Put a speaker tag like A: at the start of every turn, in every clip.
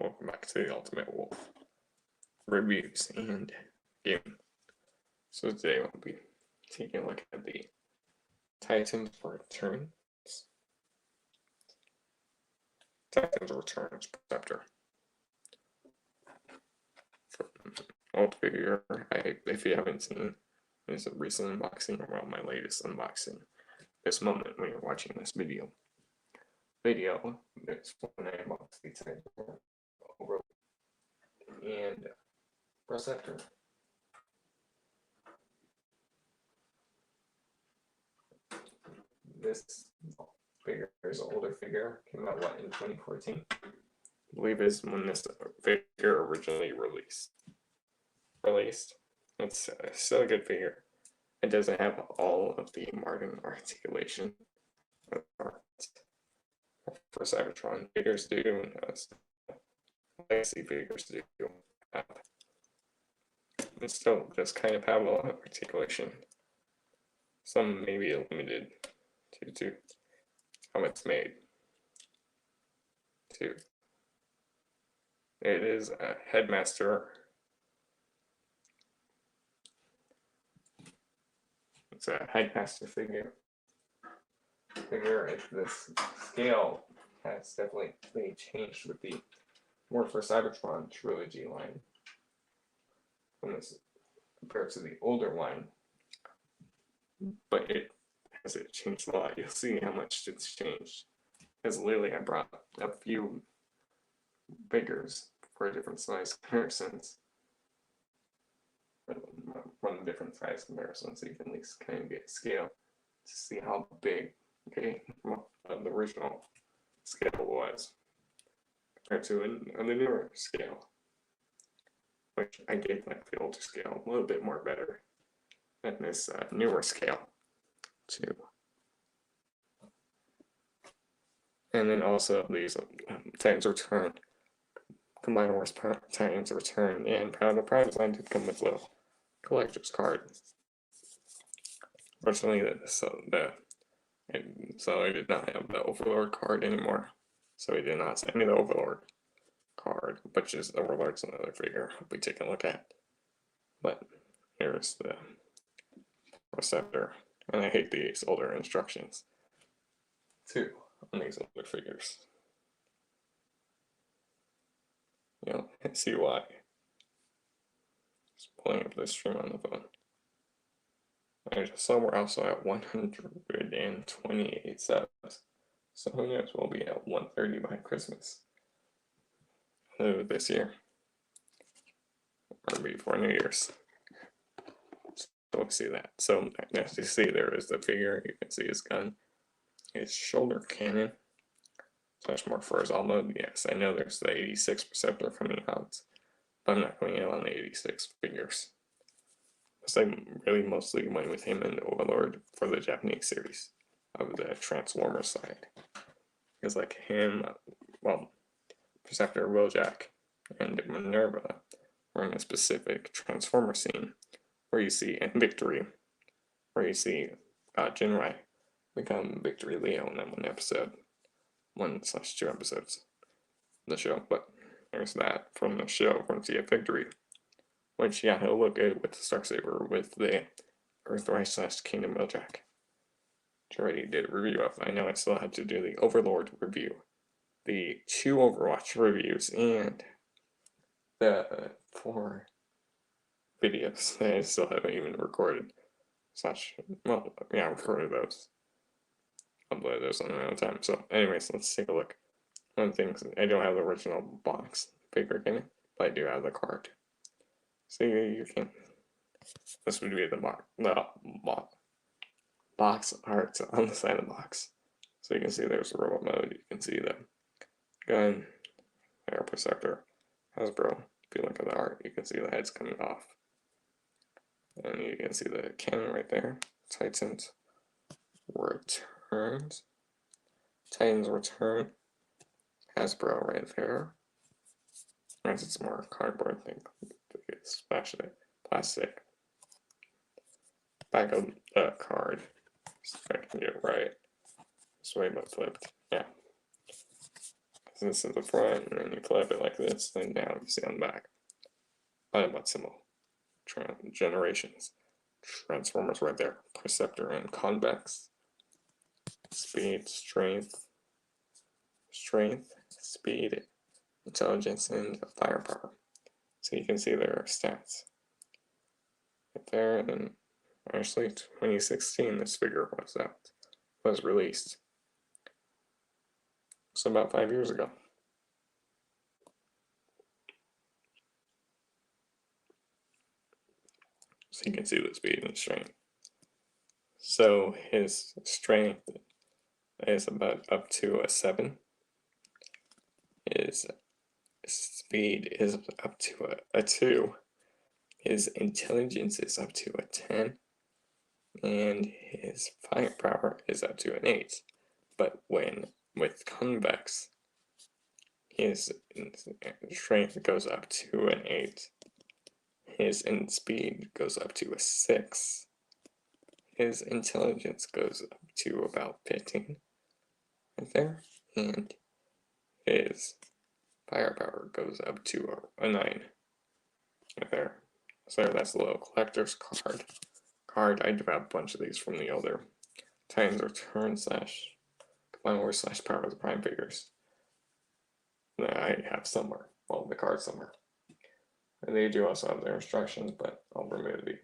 A: Welcome back to the Ultimate Wolf reviews and game. So today we'll be taking a look at the Titans Returns. Titans Returns Perceptor. Old figure. If you haven't seen, it's a recent unboxing, or well, my latest unboxing. This moment when you're watching this video. It's when I unboxed the Titans Overlord and Perceptor. This figure is an older figure, came out in 2014. I believe is when this figure originally released. It's still a good figure. It doesn't have all of the modern articulation for Cybertron figures do, and legacy figures do. It still does kind of have a lot of articulation. Some may be limited to how it's made. Too. It is a Headmaster. It's a Headmaster figure. This scale has definitely changed with the War for Cybertron trilogy line. When this compared to the older line, but it hasn't changed a lot. You'll see how much it's changed. Because literally, I brought a few figures for different size comparisons. Run different size comparisons so you can at least kind of get a scale to see how big the original scale was compared to the newer scale, which I did like the older scale a little bit more better than this newer scale too. And then also these Titans Return, Combined Wars Titans Return, and the Prime Design did come with a little collector's card. Fortunately, so I did not have the Overlord card anymore. So we did not send me the Overlord card, but just Overlord's another figure I'll be taking a look at. But here's the Perceptor, and I hate these older instructions too on these older figures. You know, see why. Just pulling up the stream on the phone. I just saw we're also at 128 subs. So who knows, we'll be at 130 by Christmas this year. Or before New Year's. So we'll see that. So as you see, there is the figure. You can see his gun, his shoulder cannon. Much more for his all mode. Yes, I know there's the 86 Perceptor coming out, but I'm not going out on the 86 figures. So I really mostly went with him and the Overlord for the Japanese series of the Transformers side. Because like him, well, Perceptor, Wheeljack, and Minerva were in a specific Transformer scene where you see in Victory, where you see Jinrai become Victory Leo in that one episode. 1/2 episodes of the show, but there's that from the show from TF Victory, which yeah, he'll look good with the Starsaber with the Earthrise / Kingdom Wheeljack, which I already did a review of. I know I still had to do the Overlord review, the 2 Overwatch reviews, and the 4 videos that I still haven't even recorded. Well, yeah, I recorded those. Upload those on my own time. So anyways, let's take a look. One thing, I don't have the original box figure in it, but I do have the card. So you can, this would be the box art on the side of the box. So you can see there's a robot mode, you can see the gun, air Perceptor, Hasbro. If you look at the art, you can see the heads coming off. And you can see the cannon right there. Titans Titans Return, Hasbro right there. As it's more cardboard thing, it's actually plastic. Back of the card, so if I can get it right. This way but flipped, yeah. This is the front, and then you flip it like this, then now you see on the back. Autobot symbol. Generations. Transformers right there. Perceptor and convex. Speed, strength, speed, intelligence, and firepower. So you can see their stats right there. And then actually 2016 this figure was released. So about 5 years ago. So you can see the speed and strength. So his strength is about up to a 7. His speed is up to a 2. His intelligence is up to a 10. And his firepower is up to an 8. But with convex, his strength goes up to an 8. His speed goes up to a 6. His intelligence goes up to about 15 right there. And his firepower goes up to a 9 right there. So that's a little collector's card. I do have a bunch of these from the older Titans Return / Combine Wars / Power of the Prime figures that I have somewhere. Well, the card somewhere. And they do also have their instructions, but I'll remove the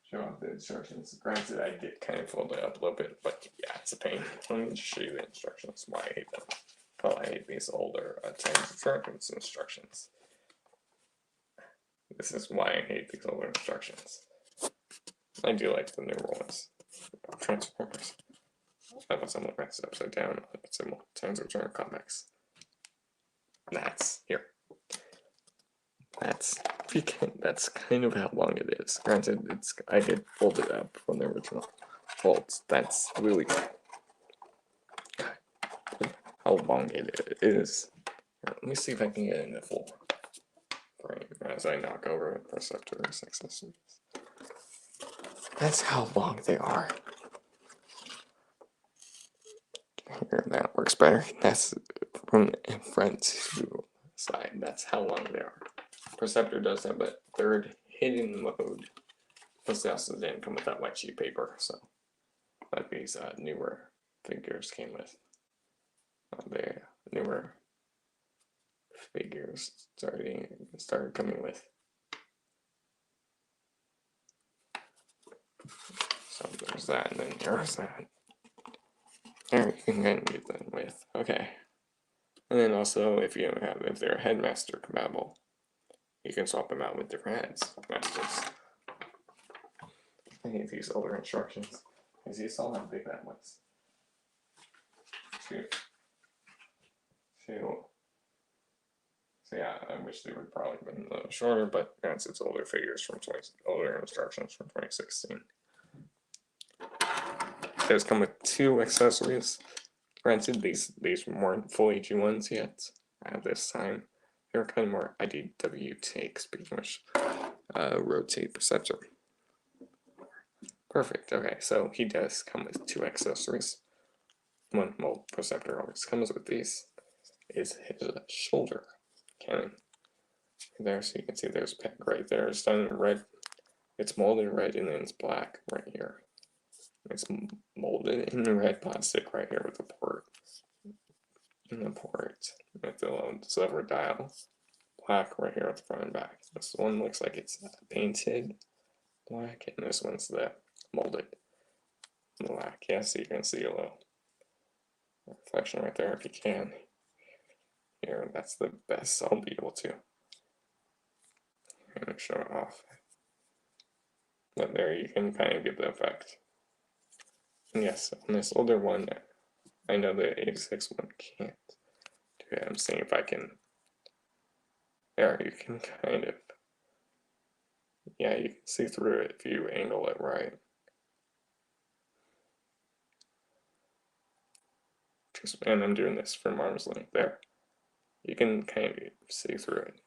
A: show off the instructions. Granted, I get kind of folded up a little bit, but yeah, it's a pain. Let me just show you the instructions, why I hate them. Oh, I hate these older Titans Return instructions. This is why I hate these older instructions. I do like the newer ones. Transformers. I was on the rest upside down. Symbol. Titans Return comics. That's here. That's kind of how long it is. Granted, I did fold it up from the original folds. That's really how long it is. Let me see if I can get in the full frame as I knock over Perceptor's accessories. That's how long they are. Here, that works better. That's from front to side. That's how long they are. Perceptor does have a third hidden mode. Plus, they also didn't come with that white sheet paper, so that these newer figures came with. The newer figures started coming with. So there's that, and then there's that. There you can get them with. Okay. And then also, if they're headmaster compatible, you can swap them out with different headmasters. I hate these older instructions, because you saw how big that was. Shoot. So yeah, I wish they would probably been a little shorter, but that's its older figures from older instructions from 2016. Those come with 2 accessories. Granted, these weren't full AG1s yet at this time. They were kind of more IDW takes, pretty much rotate Perceptor. Perfect. Okay, so he does come with 2 accessories. One, well, Perceptor always comes with these. Is his shoulder cannon. There, so you can see there's peg right there. It's done in red. It's molded in red, and then it's black right here. It's molded in red plastic right here with the port. In the port with the silver dial. Black right here at the front and back. This one looks like it's painted black, and this one's the molded black. Yeah, so you can see a little reflection right there if you can. Here, that's the best I'll be able to. And show it off. But there you can kind of get the effect. And yes, on this older one, I know the 86 one can't do it. I'm seeing if I can. There, you can kind of. Yeah, you can see through it if you angle it right. And I'm doing this from arm's length there. You can kind of see through it.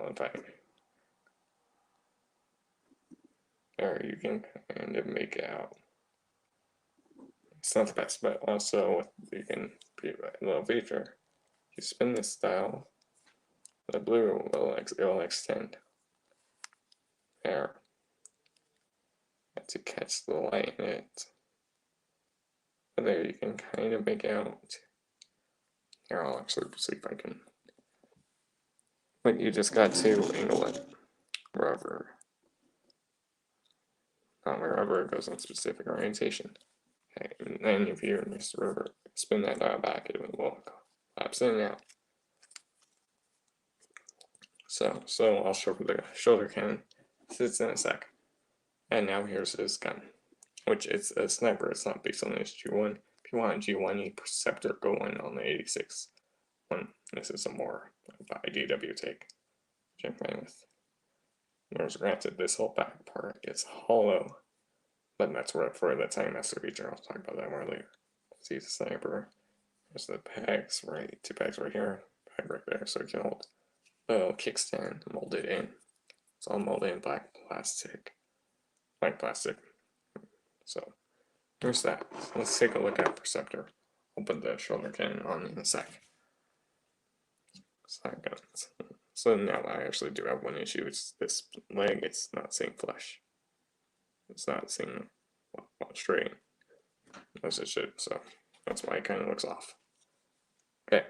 A: If I, there, you can kind of make it out. It's not the best, but also you can little feature. You spin this dial, the blue will extend there to catch the light in it. But there you can kind of make out. Here, I'll actually see if I can. But you just got to angle it wherever. Not wherever it goes in specific orientation. Okay, and then if you just spin that dial back, it will collapse in and out. So I'll show the shoulder cannon. Sits in a sec. And now here's his gun, which it's a sniper. It's not based on this G1. If you want a G1, you Perceptor going on the 86 one. This is a more IDW take, which I'm fine with. Whereas granted, this whole back part is hollow, but that's for the Time Master feature. I'll talk about that more later. See the sniper. There's the pegs, right? 2 pegs right here, peg right there, so you can hold the kickstand molded in. It's all molded in black plastic. So there's that. Let's take a look at Perceptor. I'll put the shoulder cannon on in a sec. So now I actually do have one issue. It's this leg. It's not seeing flesh. It's not seeing straight as it should. So that's why it kind of looks off. Okay.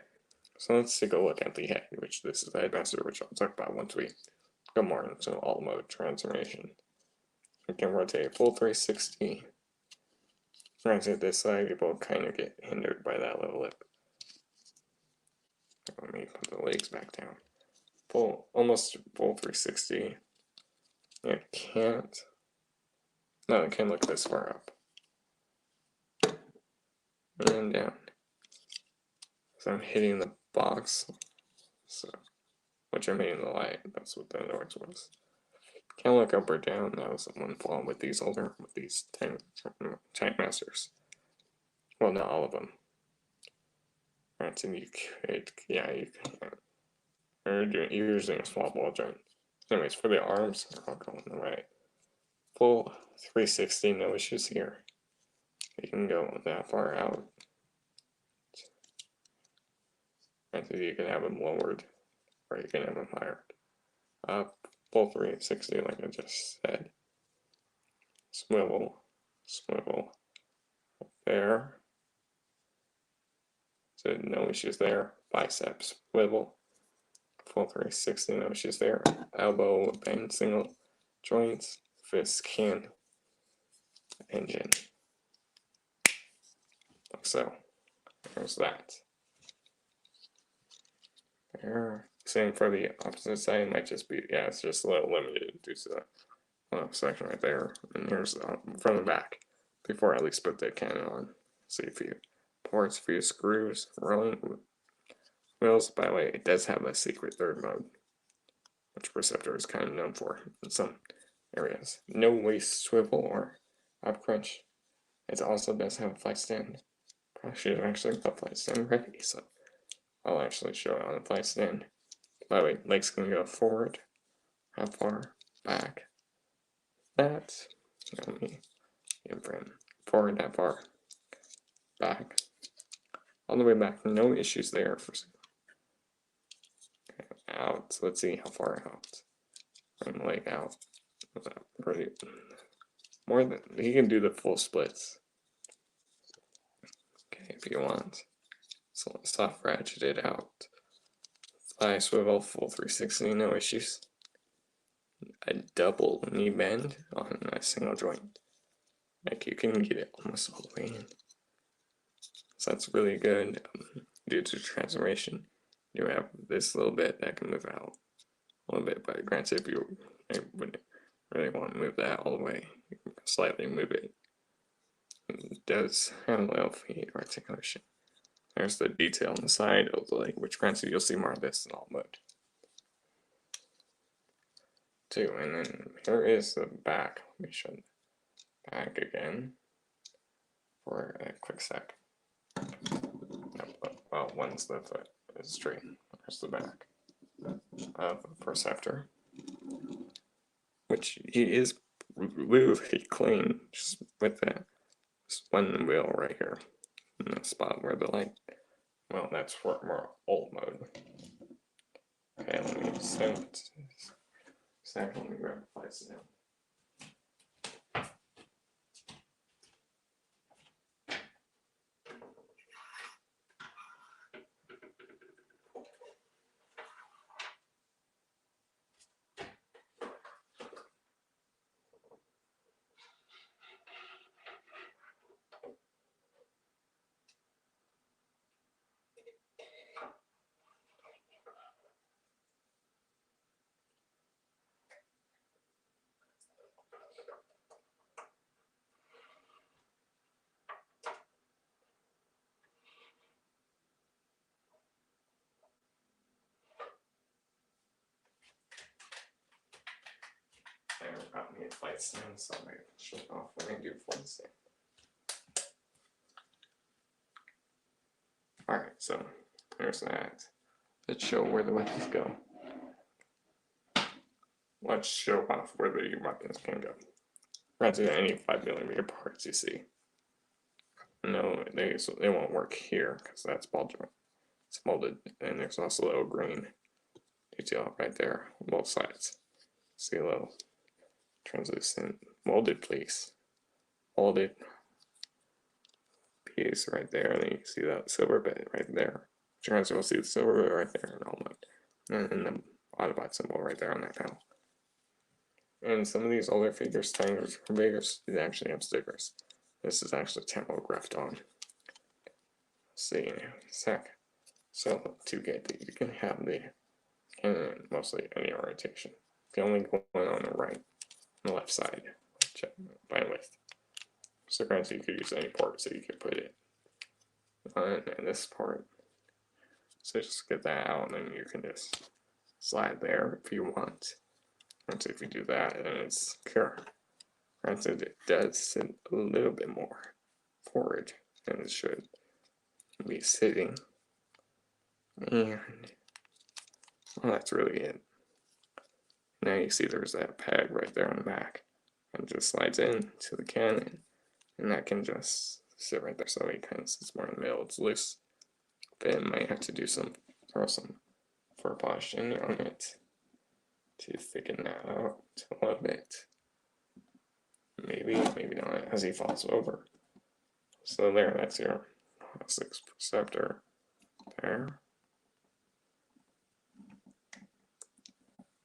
A: So let's take a look at the head, which this is the headmaster, which I'll talk about once we go more into all mode transformation. We can rotate full 360. Granted, this side you will kind of get hindered by that little lip. Let me put the legs back down. Almost full 360. It can't. No, it can look this far up. And down. So I'm hitting the box. So, which I'm hitting the light. That's what the noise was. Can't look up or down. That was one flaw with these Time Masters. Well, not all of them. Right, and you could, yeah, you can. You're using a small ball joint. Anyways, for the arms, I'll go on the right. Full 360, no issues here. You can go that far out. And so you can have them lowered, or you can have them higher. Up, full 360, like I just said. Swivel, there. So no issues there. Biceps, swivel. Full 360, no issues there. Elbow, bend, single joints, fist, can, engine. Like so. There's that. There. Same for the opposite side. It might just be, yeah, it's just a little limited due to that section right there. And here's from the back. Before I at least put the cannon on. See a few ports, few screws, rolling wheels. By the way, it does have a secret third mode, which Perceptor is kind of known for in some areas. No waist swivel or up crunch. It also does have a flight stand. Probably should have actually put flight stand ready, so I'll actually show it on the flight stand. By the way, legs can go forward, how far, back, that, let me imprint, forward, that far, back, all the way back, no issues there. Okay, out, let's see how far out, bring leg out, pretty, more than, he can do the full splits. Okay, if you want. So let's soft ratchet it out. Fly swivel, full 360, no issues. A double knee bend on a single joint. Like you can get it almost all the way in. So that's really good due to transformation. You have this little bit that can move out a little bit, but granted, if you wouldn't really want to move that all the way, you can slightly move it. It does have a little feet articulation. There's the detail on the side of the leg, which granted you'll see more of this in all mode. Too, and then here is the back. Let me show the back again for a quick sec. Well, once the foot is straight, there's the back of Perceptor, which he is really clean, just with that one wheel right here in the spot where the light Well, that's for more alt mode. Okay, let me send. Second, let me grab the lights now. I got me a flight stand, so I'm going to shut off when I do flight stand. Alright, so there's that. Let's show where the weapons go. Let's show off where the weapons can go. Right to any 5mm parts you see. No, they won't work here because that's ball joint. It's molded, and there's also a little green detail right there on both sides. See a little translucent molded piece, molded piece right there, and then you see that silver bit right there. You guys will see the silver bit right there in all mode, and the Autobot symbol right there on that panel. And some of these older figures, Tigers or Vegas, they actually have stickers. This is actually tampographed on. See in a sec. So to get the, you can have the cannon mostly any orientation. The only one on the right, on the left side, by left. So granted, you could use any port, so you could put it on this part. So just get that out, and then you can just slide there if you want. And so if you do that, then it's secure. Granted, it does sit a little bit more forward than it should be sitting. And well, that's really it. Now you see there's that peg right there on the back. And it just slides in to the cannon. And that can just sit right there, so it kind of sits more in the middle. It's loose. Then might have to do throw some fur polish in on it to thicken that out a little bit. Maybe not, as he falls over. So there, that's your 6 Perceptor there.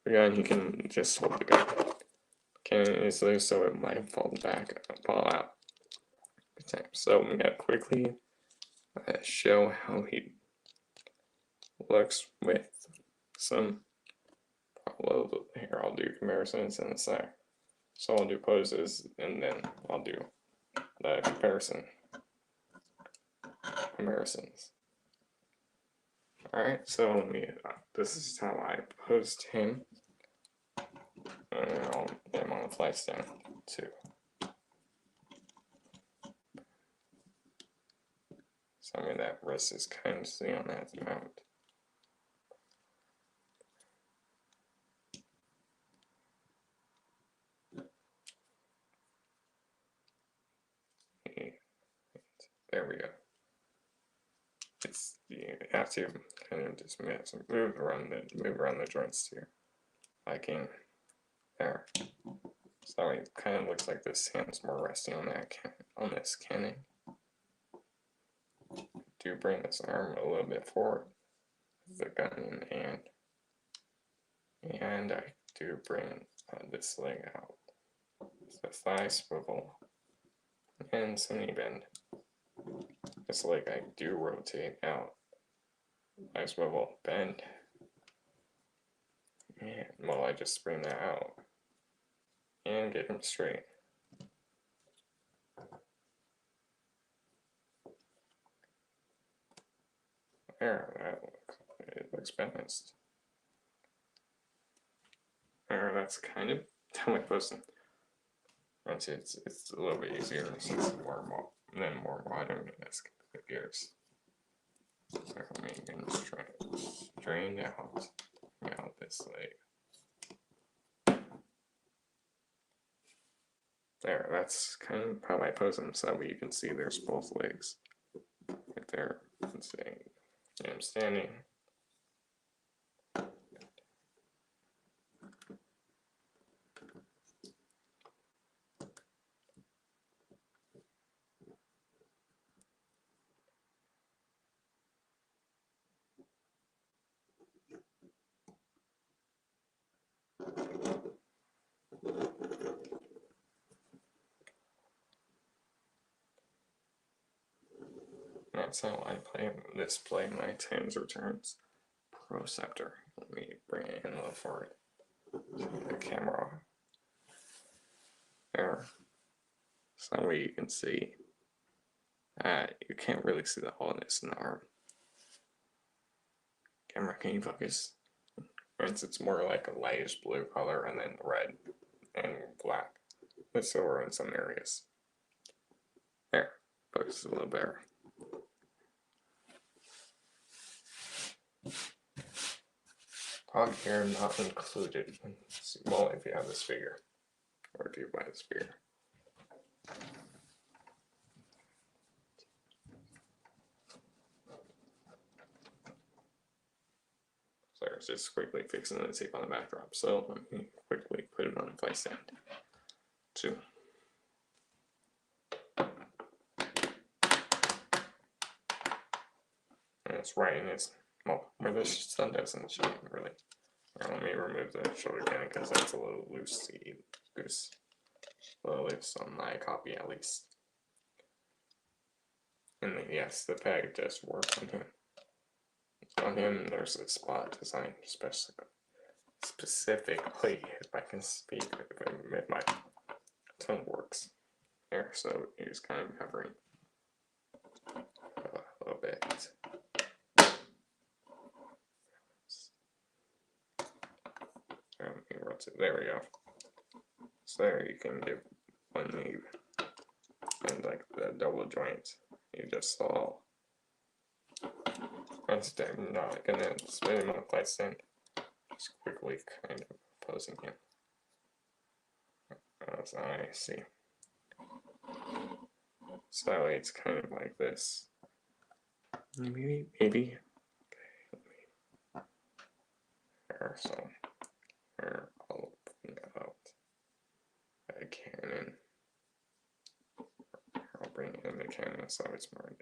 A: Again, you can just hold the gun. Cannon is loose, so it might fall out. So I'm gonna quickly show how he looks with some. Well, here I'll do comparisons in a sec. So I'll do poses, and then I'll do the comparisons. Alright, so let me, this is how I posed him. And I'll get him on the flight stand too. So I mean that wrist is kind of see on that mount. There we go. You have to kind of just move around the joints here, like in there. So it kind of looks like this hand's more resting on this cannon. Do bring this arm a little bit forward, the gun in hand, and I do bring this leg out. The thigh swivel and some knee bend. This leg I do rotate out. I swivel, bend, and well, I just bring that out and get him straight. There, it looks balanced. There, that's kind of how I post them. It's a little bit easier since it's more modern in this gears. So let me again just try to straighten out this leg. There, that's kind of how I pose them, so you can see there's both legs right there. Let's see. And I'm standing. That's how I display my Tim's returns. Perceptor. Let me bring it in a little for it. The camera there. So that way you can see. You can't really see the hollowness in the arm. Camera, can you focus? It's more like a lightish blue color and then red and black with silver in some areas. There, focus a little better. Dog hair not included. Well, if you have this figure, or if you buy this figure. So I was just quickly fixing the tape on the backdrop. So let me quickly put it on a play stand. 2. And it's right in its, well, where the sun doesn't shine really. Now let me remove the shoulder cannon because that's a little loosey goose. A little loose on my copy at least. And then, yes, the peg does work on him. On him, there's a spot designed specifically, if I can speak, if my tongue works. There, so he's kind of covering a little bit. There we go. So there you can give one knee and like the double joint you just saw. I'm not gonna spin him on a plate stand. Just quickly kind of posing him. As I see. So it's kind of like this. Maybe. Okay, there, so here I'll bring out a cannon. I'll bring in the cannon so it's more.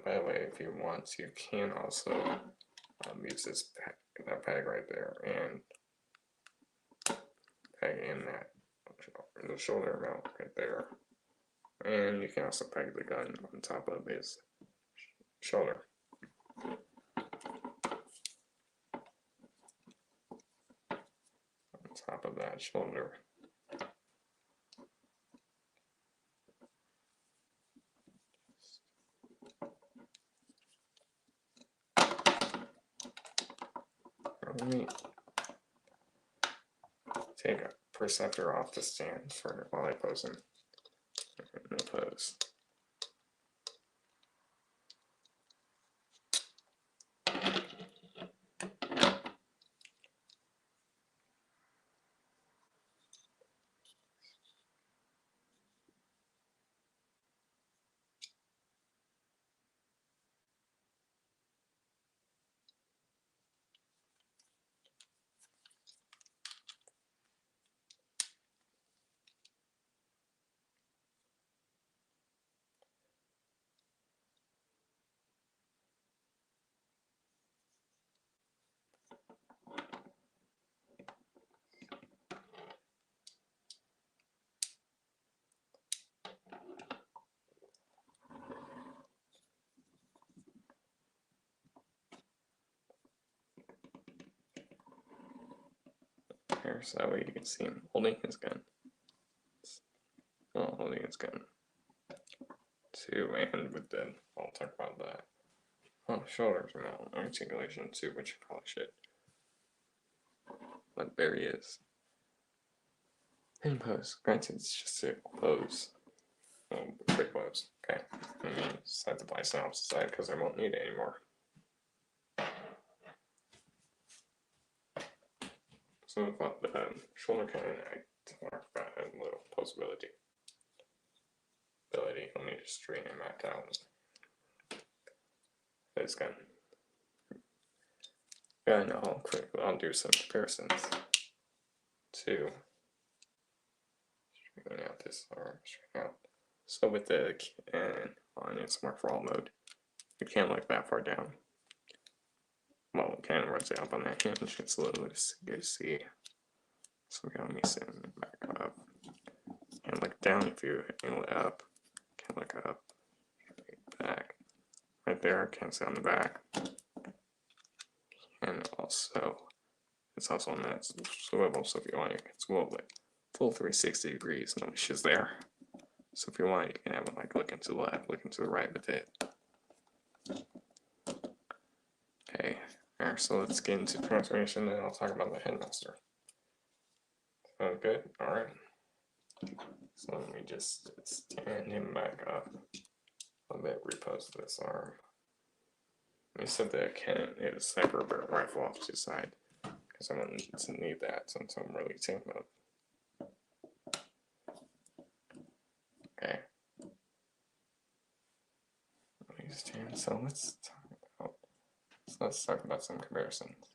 A: By the way, if you want, you can also use this peg right there and peg in that the shoulder mount right there. And you can also peg the gun on top of his shoulder. On top of that shoulder. Let me take a Perceptor off the stand for while I pose him. No pose. Here, so that way you can see him holding his gun. Well, holding his gun. 2, and with the, I'll talk about that. Oh, shoulders mount articulation 2, which you probably should. But there he is. In pose. Granted, it's just a pose. Quick pose. Okay. Let me set the biceps aside because I won't need it anymore. So about the shoulder cannon, I talked about a little posability. Let me just straighten him back out. This gun. And I'll do some comparisons to straighten out this arm, straighten out. So with the cannon on its Mark for All mode, you can't look that far down. Well, the cannon runs up on that hinge, it's a little good to see. So let me send it back up. Can't look down if you angle it up. Can't look up. Straight back. Right there, can't see on the back. And also, it's also on that swivel, so if you want, you can swivel it full 360 degrees, no issues there. So if you want, you can have it like look into the left, look into the right with it. Okay, alright, so let's get into transformation, and I'll talk about the headmaster. Sound good? Alright. So let me just stand him back up a bit, repose this arm. Let me set the cannon, hit a sniper rifle off to the side, because I'm going to need that since I'm really tank mode. Okay. Let me stand. So let's talk about some comparisons.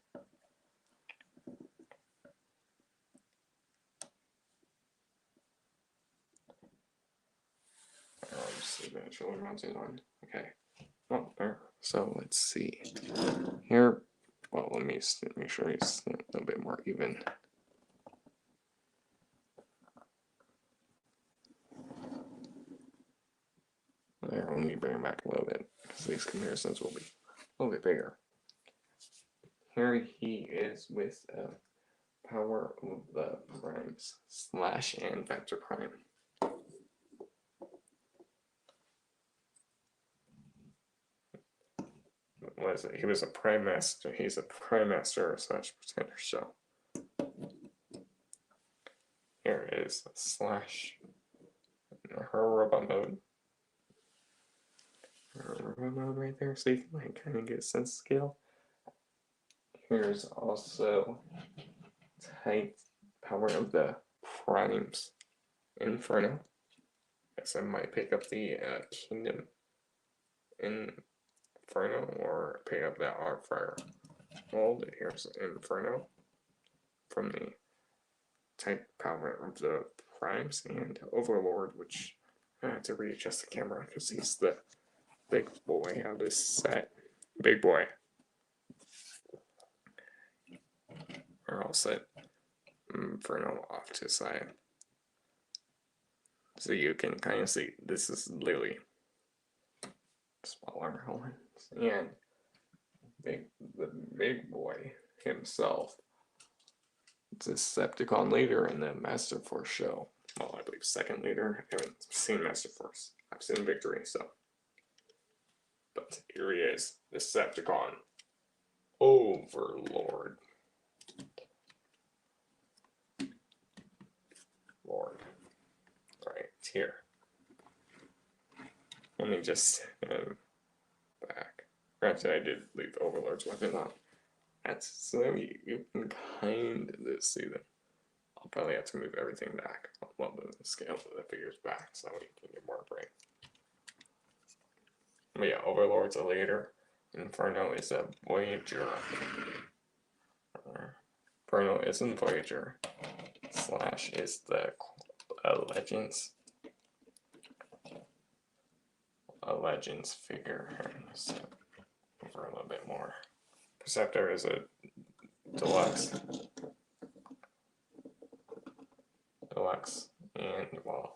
A: I'll just leave the shoulder mounted on. Okay. Oh, there. So let's see. Here, well, let me make sure it's a little bit more even. There, let me bring it back a little bit, because these comparisons will be a little bit bigger. Here he is with power of the primes slash and vector prime. What is it? He was a prime master. He's a prime master slash pretender. So here it is slash her robot mode. Her robot mode right there, so you can like kind of get a sense of scale. Here's also type power of the primes Inferno. Guess I might pick up the Kingdom Inferno or pick up that Arc Fire mold. Here's Inferno from the type power of the primes, and Overlord, which I have to readjust the camera because he's the big boy on this set. Big boy. Are all set. Inferno off to the side. So you can kind of see this is literally smaller ones. And the big boy himself, Decepticon leader in the Master Force show. Well, I believe second leader. I haven't seen Master Force. I've seen Victory, so. But here he is, Decepticon Overlord. Lord. Right here. Let me just back. Granted, I did leave the Overlord's weapon on. That's so you can kind of see them. I'll probably have to move everything back. Well, the scale of the figures back so you can get more break. But yeah, Overlord's a leader. Inferno is a Voyager. Inferno isn't Voyager. Slash is the Legends. A Legends figure. Let's over a little bit more. Perceptor is a deluxe. And well,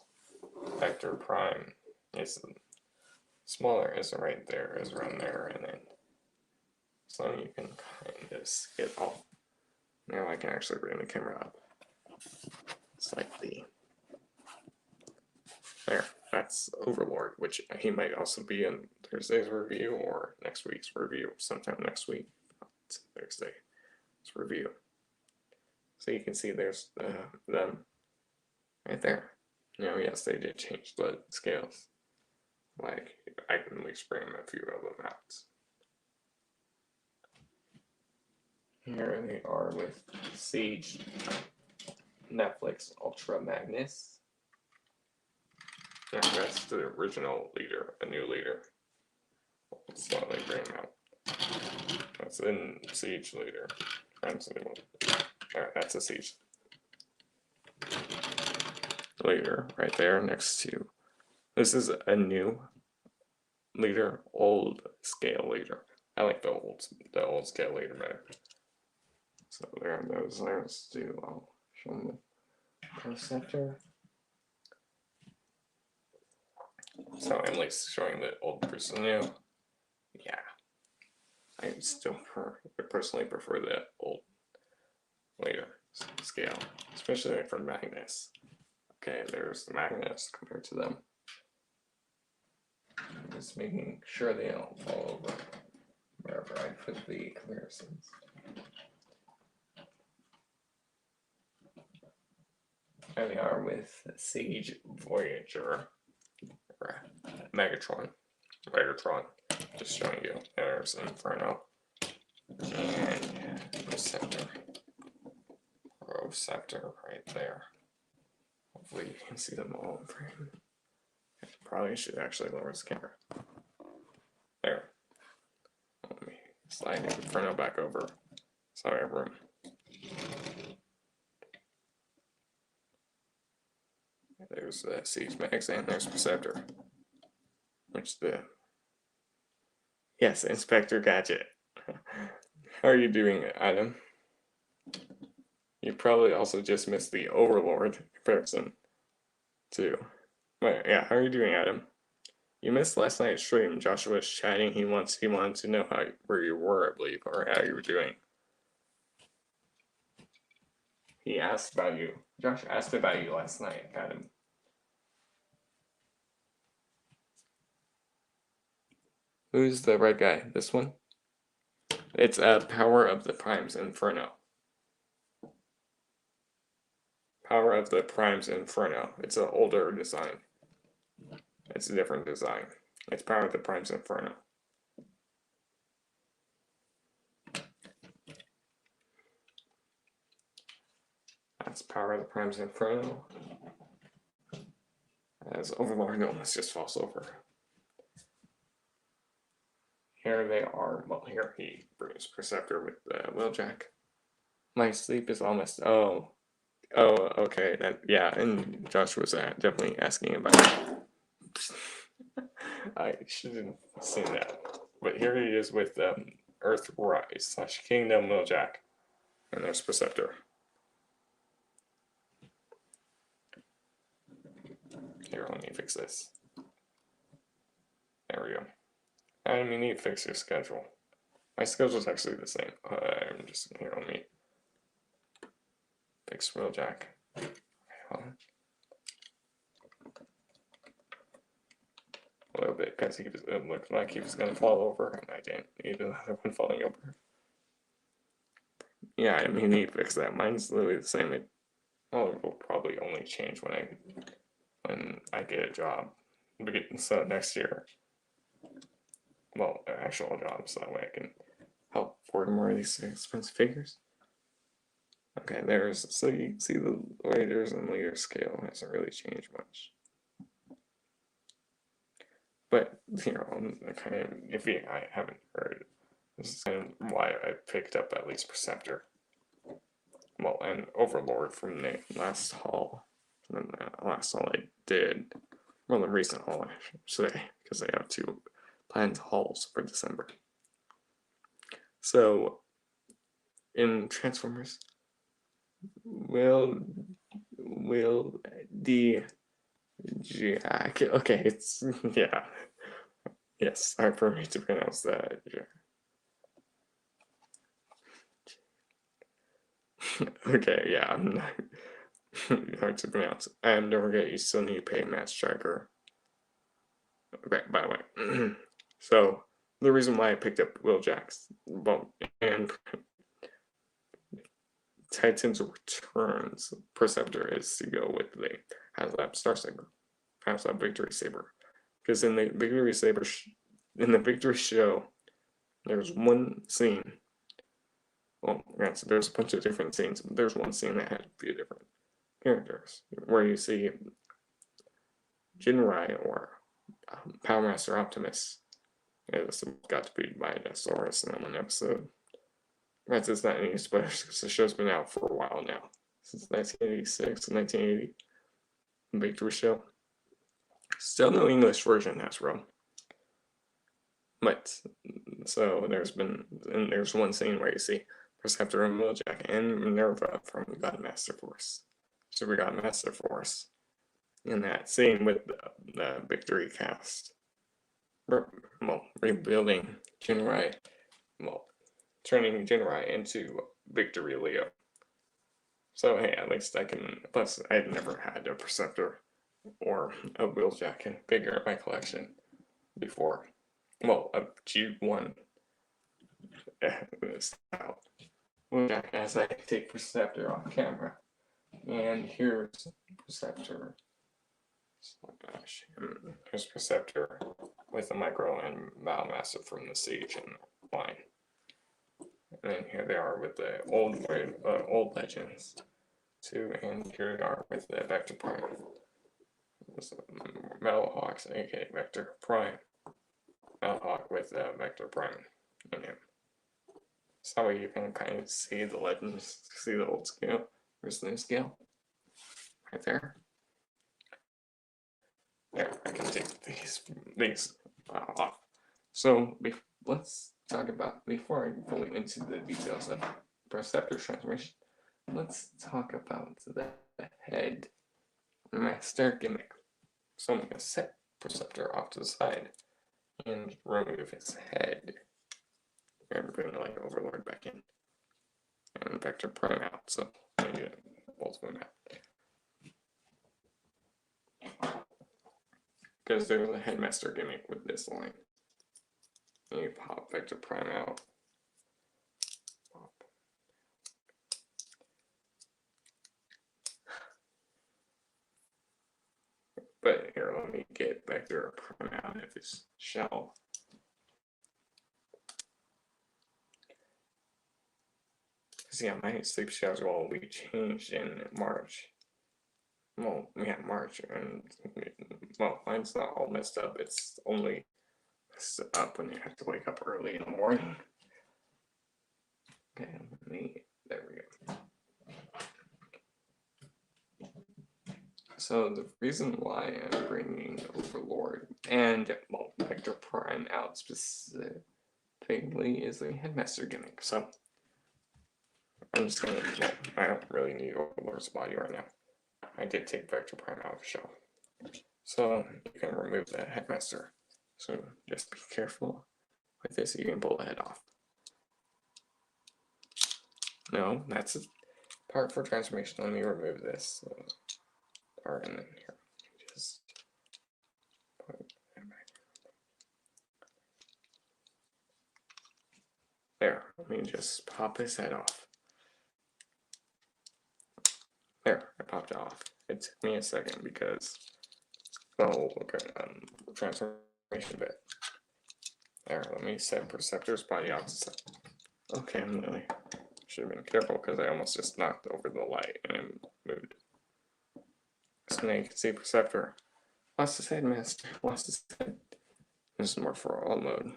A: Vector Prime is smaller, is right there, is around there, and then so you can kind of skip off. Now I can actually bring the camera up. It's like there. That's Overlord, which he might also be in Thursday's review or next week's review, sometime next week. Thursday's review. So you can see there's them right there. Yes, they did change the scales. Like, I can at least bring a few of them out. Here they are with Siege Netflix Ultra Magnus. Yeah, that's the original leader, a new leader. Slowly bring him out. That's in Siege leader. Alright, that's a Siege leader right there next to. This is a new leader, old scale leader. I like the old scale leader better. So there are those. Let's do. I'll show them the Perceptor. So Emily's showing the old versus new. Yeah, I still personally prefer the old later scale, especially for Magnus. Okay, there's the Magnus compared to them. Just making sure they don't fall over wherever I put the comparisons. There they are with Siege Voyager, or Megatron, just showing you. There's Inferno, and Perceptor. Perceptor right there. Hopefully you can see them all in frame. Probably should actually lower this camera. There. Let me slide Inferno back over so I have room. There's Siege Max and there's Perceptor. Which yes, Inspector Gadget. How are you doing, Adam? You probably also just missed the Overlord comparison, too. But yeah, how are you doing, Adam? You missed last night's stream. Joshua was chatting. He wanted to know where you were, I believe, or how you were doing. He asked about you. Josh asked about you last night, Adam. Who's the red guy? This one? It's Power of the Primes Inferno. Power of the Primes Inferno. It's an older design. It's a different design. It's Power of the Primes Inferno. That's Power of the Primes Inferno. As Overlord almost just falls over. Here they are. Well, here he brings Perceptor with Wheeljack. My sleep is almost. Oh, okay. Yeah, and Josh was definitely asking about it. I shouldn't have seen that. But here he is with Earthrise / Kingdom Wheeljack. And there's Perceptor. Here, let me fix this. There we go. Adam, you need to fix your schedule. My schedule's actually the same. I'm just here on me. Fix Wheeljack. A little bit because it looked like he was gonna fall over, and I didn't need another one falling over. Yeah, I mean, you need to fix that. Mine's literally the same. It will probably only change when I get a job. So next year. Well, an actual job, so that way I can help afford more of these expensive figures. Okay, so you see the leaders and leader scale hasn't really changed much. But, kind of, if I haven't heard, this is kind of why I picked up at least Perceptor. Well, and Overlord from the last haul. And the last haul I did, well, the recent haul, I should say, because I have 2 planned hauls for December. So, in Transformers, will the Jack? Okay, it's yeah. Yes, hard for me to pronounce that. Okay, yeah, I'm not hard to pronounce. And don't forget, you still need to pay Match Tracker. Okay, by the way. So the reason why I picked up Wheeljack's, well, and Titan's Returns Perceptor is to go with the HasLab Star Saber, HasLab Victory Saber, because in the Victory Saber, in the Victory Show, there's one scene well, yeah, so there's a bunch of different scenes, but there's one scene that had a few different characters, where you see Jinrai or Power Master Optimus is got to be by Dinosaurus in one episode. That's it's not any spoilers because the show's been out for a while now, since 1986 and 1980. Victory show. Still no English version, Hasbro. But so there's one scene where you see Perceptor and Wheeljack and Minerva from Godmaster Force, Super Godmaster Force, in that scene with the Victory cast. Rebuilding Jinrai, turning Jinrai into Victory Leo. So hey, at least I can. Plus, I've never had a Perceptor or a Wheeljack figure in my collection before. Well, a G1 style Wheeljack, as I take Perceptor off camera. And here's Perceptor. Oh gosh, here's Perceptor with a Micro and Master from the Siege and line. And then here they are with the old Legends too, and here they are with the Vector Prime. Metal Hawks, aka Vector Prime. Metal Hawk with Vector Prime in him. So you can kind of see the Legends, see the old scale. There's the new scale. Right there. There, I can take these off. So let's talk about, before I go into the details of Perceptor transformation, let's talk about the head master gimmick. So I'm going to set Perceptor off to the side and remove his head. I'm going to like Overlord back in and Vector Prime out. So I need both of them out. Because there's a headmaster gimmick with this line. And you pop Vector Prime out. Pop. But here, let me get Vector Prime out of his shell. Because yeah, my sleep schedule will be changed in March. Well, yeah, March, and well, mine's not all messed up. It's only messed up when you have to wake up early in the morning. Okay, there we go. So the reason why I'm bringing Overlord and Vector Prime out specifically is the headmaster gimmick. So I'm just gonna. I don't really need Overlord's body right now. I did take Vector Prime out of the show. So you can remove the headmaster. So just be careful with this, you can pull the head off. No, that's a part for transformation. Let me remove this part and then here. Just put it back. There, let me just pop his head off. There, I popped it off. It took me a second because look at transformation bit. There, let me set Perceptor's body off to set. Okay, I'm really should have been careful because I almost just knocked over the light and it moved. So now you can see Perceptor lost his headmaster, lost his head. This is more for all mode.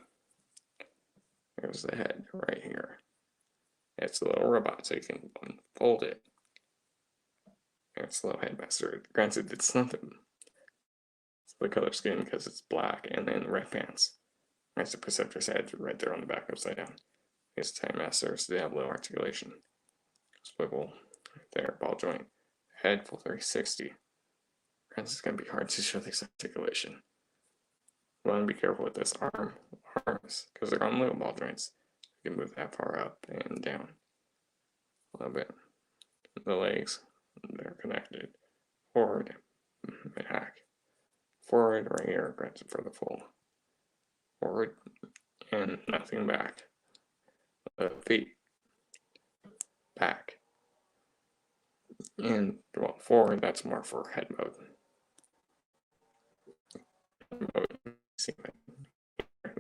A: There's the head right here. It's a little robot, so you can unfold it. It's a little headmaster. Granted, it's nothing. It's the color scheme because it's black and then red pants. That's the Perceptor's head right there on the back upside down. His Time Masters, they have low articulation. Swivel, there, ball joint. Head full 360. It's going to be hard to show this articulation. You want to be careful with this arms, because they're on little ball joints. You can move that far up and down a little bit. The legs, they're connected. Forward, hack. Forward right here, granted for the full. Forward, and nothing back. Feet, back. And well, forward, that's more for head mode.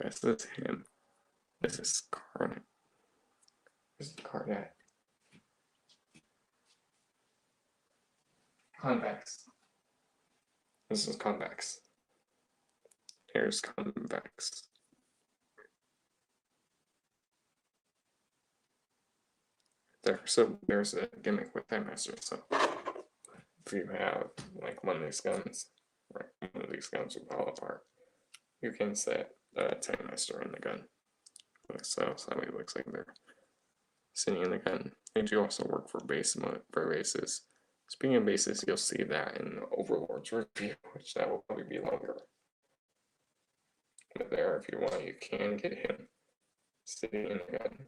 A: This is him. This is Carnage. Where's the card at? Convex. This is convex. Here's convex. There, so there's a gimmick with Time Master. So if you have like one of these guns, right, one of these guns will fall apart, you can set Time Master in the gun. So that way it looks like they're sitting in the gun. They do also work for bases. Speaking of bases, you'll see that in Overlord's review, which that will probably be longer. But there, if you want, you can get him sitting in the gun.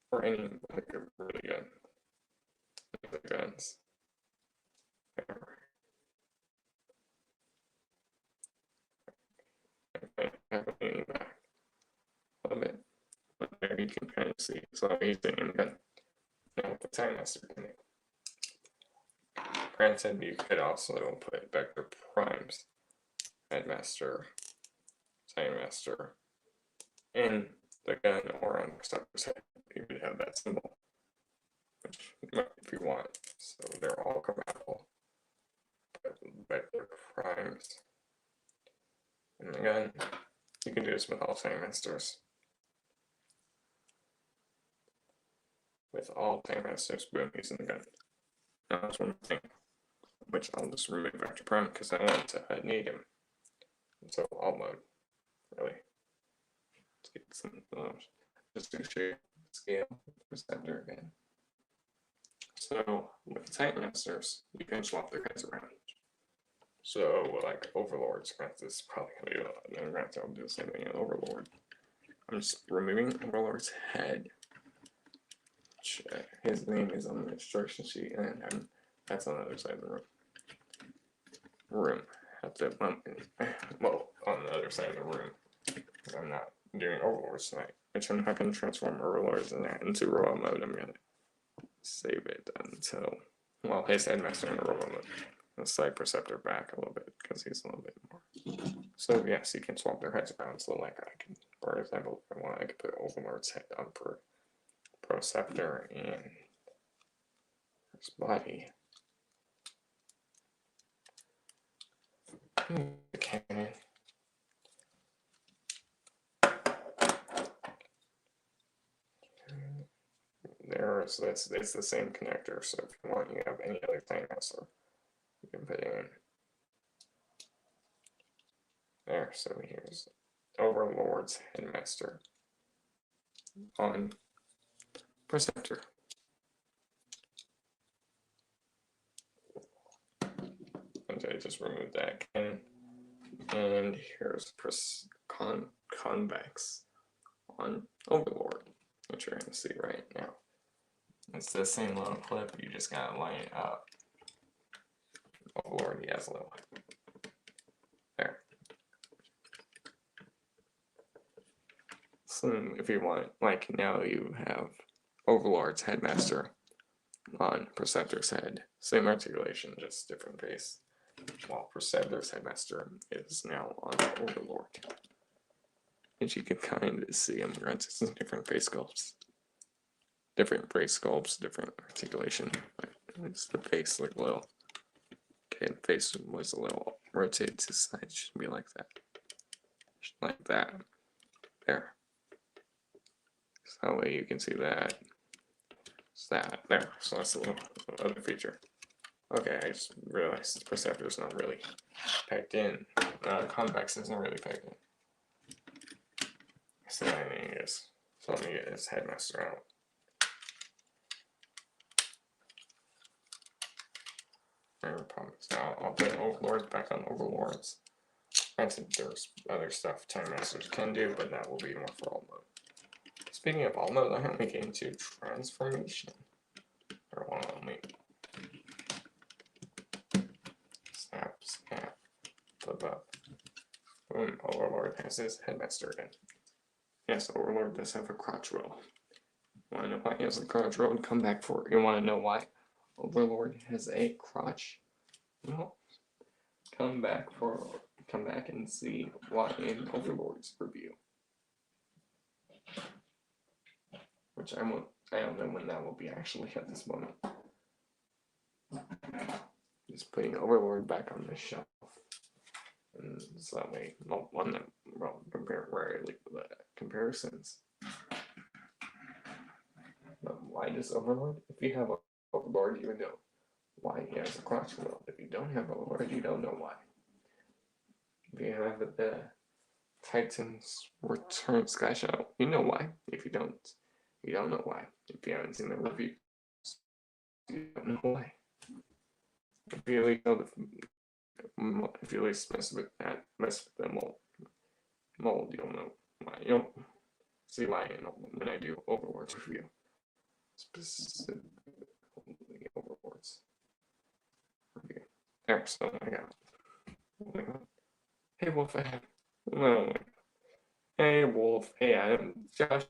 A: Or any like a really gun. The guns. Happening back a little bit. But there you can kind of see. So he's sitting in the gun. Now with the Time Master gimmick. Granted, you could also put Vector Primes, Headmaster, Time Master in the gun or on Perceptor's head. You could have that symbol, which if you want. So they're all compatible. But Vector Primes in the gun. You can do this with all Time Masters. With all Time Masters, boom, he's in the gun. Now that's one thing, which I'll just remove Vector Prime because I want to need him. So all mode, really. Let's get some just to show you scale Perceptor again. So with Time Masters, you can swap their heads around. So like Overlords, this is probably gonna be I'll do the same thing with Overlord. I'm just removing Overlord's head. His name is on the instruction sheet, and that's on the other side of the room. At the well, on the other side of the room. I'm not doing Overlords tonight, which I'm not going to transform Overlords into robot mode. I'm going to save it until, well, his Headmaster in robot mode. I'll slide Perceptor back a little bit because he's a little bit more. So yes, you can swap their heads around. So like I can, for example, if I want, I could put Overlord's head on Perceptor and his body. The cannon. There's this. It's the same connector. So if you want, you have any other Time Master, you can put it in. There. So here's Overlord's Headmaster on Perceptor. Okay, just remove that cannon. And here's Convex on Overlord, which you're going to see right now. It's the same little clip, you just gotta line it up. Overlord, he has a little. There. So if you want, like now you have Overlord's Headmaster on Perceptor's head. Same articulation, just different face. While Perceptor's Headmaster is now on Overlord. And you can kind of see him, granted some different face sculpts. Different face sculpts, different articulation. It's the face like a little. Okay, the face was a little rotated to the side. It should be like that. Like that. There. So that way you can see that. It's that. There. So that's a little other feature. Okay, I just realized Perceptor is not really packed in. Convex isn't really packed in. So I think it is. So let me get his Headmaster out. Now I'll put Overlords back on Overlords. Granted, there's other stuff Time Masters can do, but that will be more for all mode. Speaking of all mode, I want to get into transformation. Or one only. Snap, snap, flip up. Boom, Overlord has his Headmaster again. Yes, Overlord does have a crotch roll. Want to know why he has a crotch roll? Come back for it. You want to know why Overlord has a crotch? Well, come back and see why in Overlord's review, which I won't I don't know when that will be actually at this moment. Just putting Overlord back on the shelf. And so that way, not one that compare where I leave the comparisons. But why does Overlord? If you have Overlord, you would know why he has a cross world. If you don't have Overlord, you don't know why. If you have the Titan's Return Sky Shadow, you know why. If you don't know why. If you haven't seen the review, you don't know why. If you really know if you really mess with the mold, you don't know why. You don't see why when I do Overlord's review. Specifically Overlord's review. There, so I got. Hey Wolf, no. Hey Wolf, hey Adam, Josh.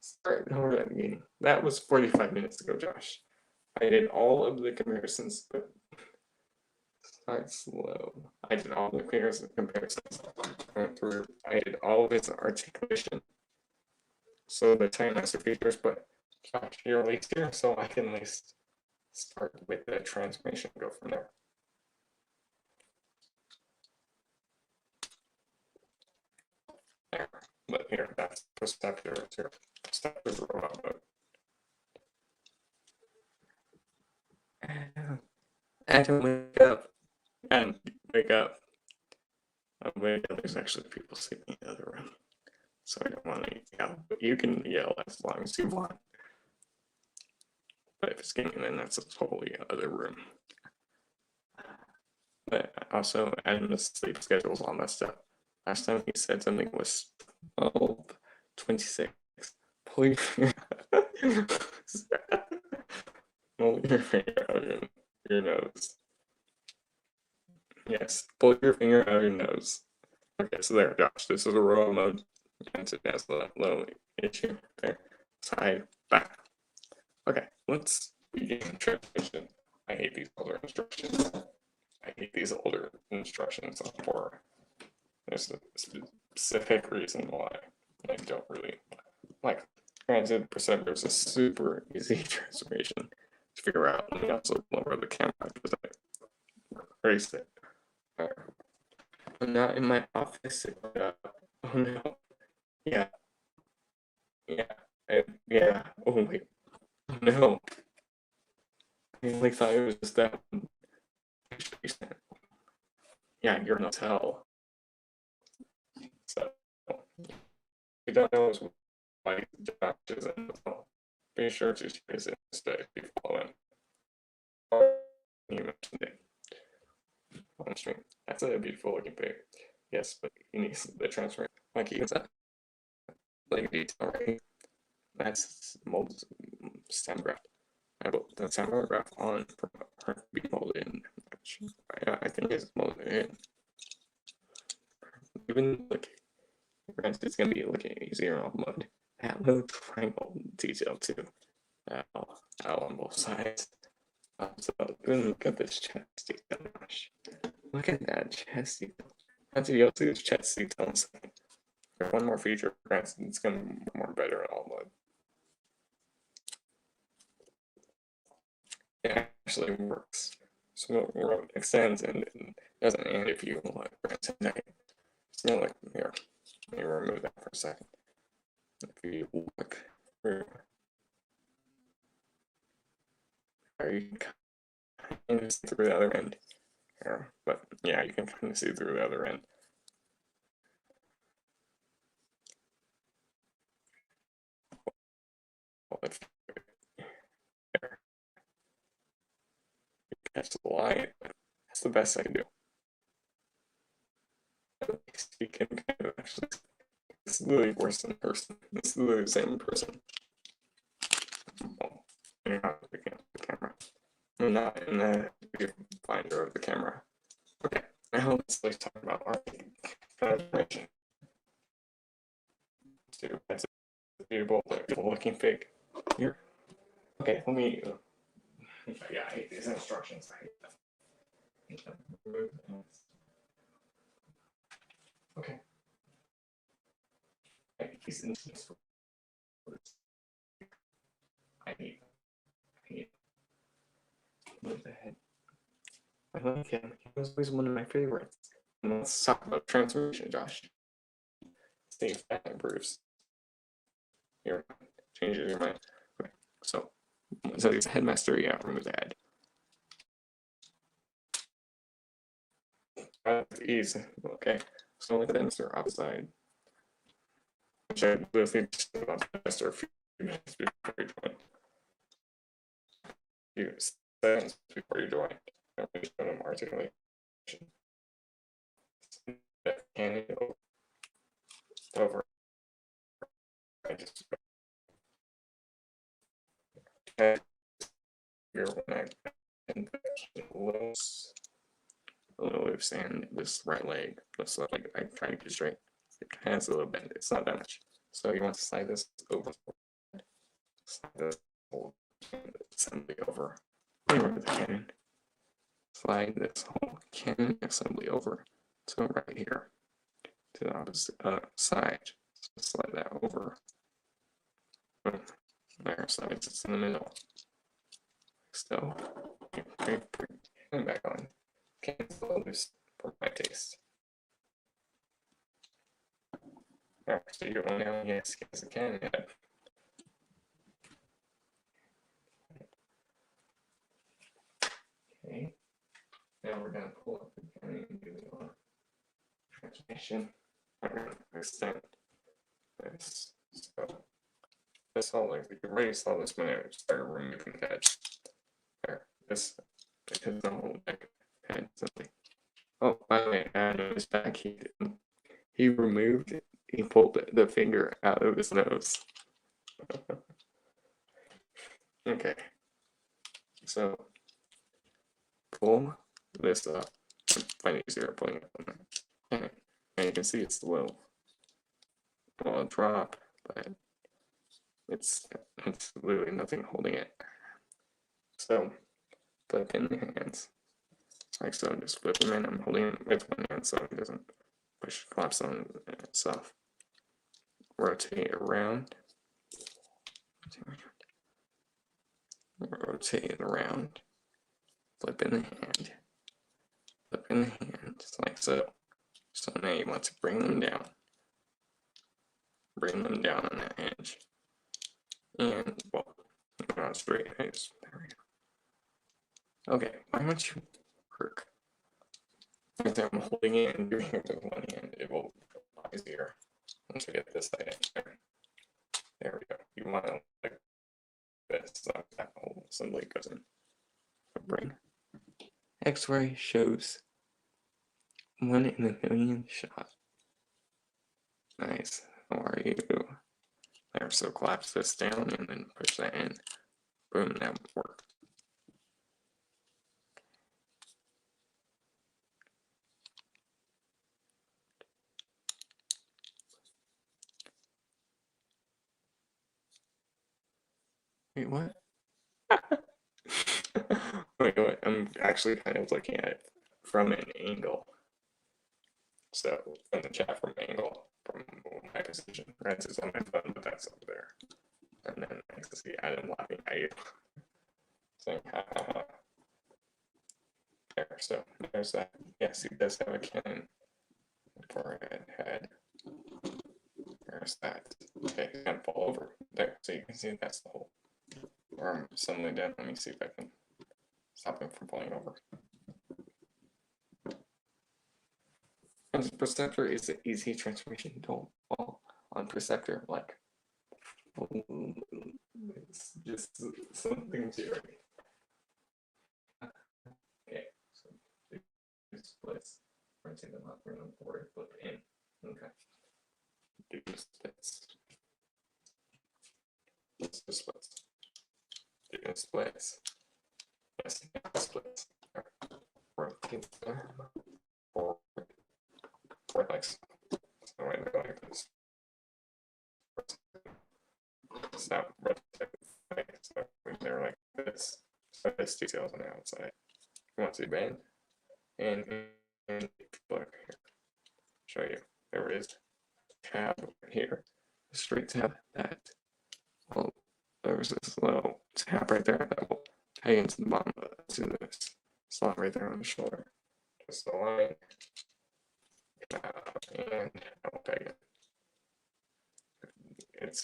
A: Start over at the beginning. That was 45 minutes ago, Josh. I did all of the comparisons, but start slow. I did all the comparisons. I did all of its articulation. So the Time Master features, but Josh, you're late here, so I can at least start with the transformation and go from there. There. But here, that's Perceptor. It's here. Perceptor's robot mode. Adam, wake up. Adam, wake up. Wake up. There's actually people sleeping in the other room. So I don't want to yell. But you can yell as long as you want. But if it's getting in, that's a totally other room. But also, Adam's sleep schedule's all messed up. Last time he said something was 12:26. Pull your finger out of your nose. Yes, pull your finger out of your nose. Okay, so there, Josh. This is a raw mode. And it has a little issue there. Side, back. Okay, let's begin transmission. I hate these older instructions. I hate these older instructions on horror. There's a specific reason why I don't really like. Granted, Perceptor is a super easy transformation to figure out. And also lower the camera because I erased it. I'm not in my office. Oh no. Yeah. Yeah. Oh wait. Oh no. I only thought it was just that one. Yeah, you're not tell. So we don't know why Josh isn't in the call. Be sure to share his Insta if you follow him. He mentioned it on stream. That's a beautiful looking pig. Yes, but he needs the transfer. Like he said, like detail right. That's mold stem graft. I put the stem graft on for her to be molded in. I think it's molded in. Even like, granted, it's gonna be looking easier on mode. That little triangle detail too. Out on both sides. So look at this chest detail. Look at that chest detail. Actually, you'll see this chest detail in a second. There's one more feature, granted, it's gonna be more better in all mode. It actually works. So it extends and it doesn't end if you like press it. It's more like here. Let me remove that for a second. If you look through, you can kind of see through the other end here, but yeah, you can kind of see through the other end. There. Catch the light. That's the best I can do. At least you can kind of actually. It's literally worse than person. It's literally the same person. Oh, you're not looking at the camera. I'm not in the finder of the camera. Okay, now let's talk about our transformation. So that's a beautiful looking fig here. Okay, let me. Yeah, I hate these instructions. I hate them. Okay. These instructions. I hate move the head. I like him. He was always one of my favorites. And let's talk about transformation, Josh. See if that improves your mind. Changes your mind. Okay. So he's a headmaster, yeah, remove the head. Easy. Okay. So like then are outside. Which I do think just a few minutes before you join. Few seconds before you join. I'm really showing them articulation. Hand it over. I just head here when I and a little loose, and this right leg, this left leg, I try to get straight. It has a little bend. It's not that much. So you want to slide this over. Slide this whole assembly over. Remember the cannon. Slide this whole cannon assembly over to right here, to the opposite side. So slide that over. Boom. There, slides it's in the middle. So, back on. Cancel loose for my taste. Alright, so you're going down, yes, I can. Okay, now we're going to pull up the cannon and do the transformation. I'm going to extend this. So, this whole length, you already saw this when I started removing the head. There, this, because the whole neck head simply. Oh, by the way, I noticed back he removed it. He pulled the finger out of his nose. Okay. So pull this up. Find easier pulling it on there. And you can see it's a little drop, but it's literally nothing holding it. So flip in the hands. Like so, just flip them in. I'm holding it with one hand so it doesn't collapse on itself. Rotate around. Rotate it around. Flip in the hand. Flip in the hand, just like so. So now you want to bring them down. Bring them down on that edge. And, well, not straight edge. There we go. Okay, why don't you work? If I'm holding it and doing it with one hand, it will be easier. Once we get this side in there. There we go. You want to like this, so that whole assembly goes in. Bring. X-ray shows 1 in a million shot. Nice. How are you? There, so collapse this down and then push that in. Boom, that would work. Wait, what? Wait, what? I'm actually kind of looking at it from an angle. So, in the chat from angle, from my position. Right, it's on my phone, but that's up there. And then I can see Adam laughing at you. Saying, ha ha ha. There, so there's that. Yes, he does have a cannon for a head. There's that. Okay, he's gonna fall over. There, so you can see that's the whole arm suddenly down. Let me see if I can stop him from falling over. And Perceptor is an easy transformation. Don't fall on Perceptor. Like, it's just something to okay, so do splits. Rotate them up, bring them forward, flip in. Okay. Do splits. Let's do splits. Do splits. Yes, splits. Rotate them forward. Forward like so. So when they go like this. So rotate like so when they're like this. So this details on the outside. You want to bend and look here. Show you. There is tab here. Straight tab that will there's this little tab right there that will tie into the bottom to this slot right there on the shoulder. Just align, and I will tag it. It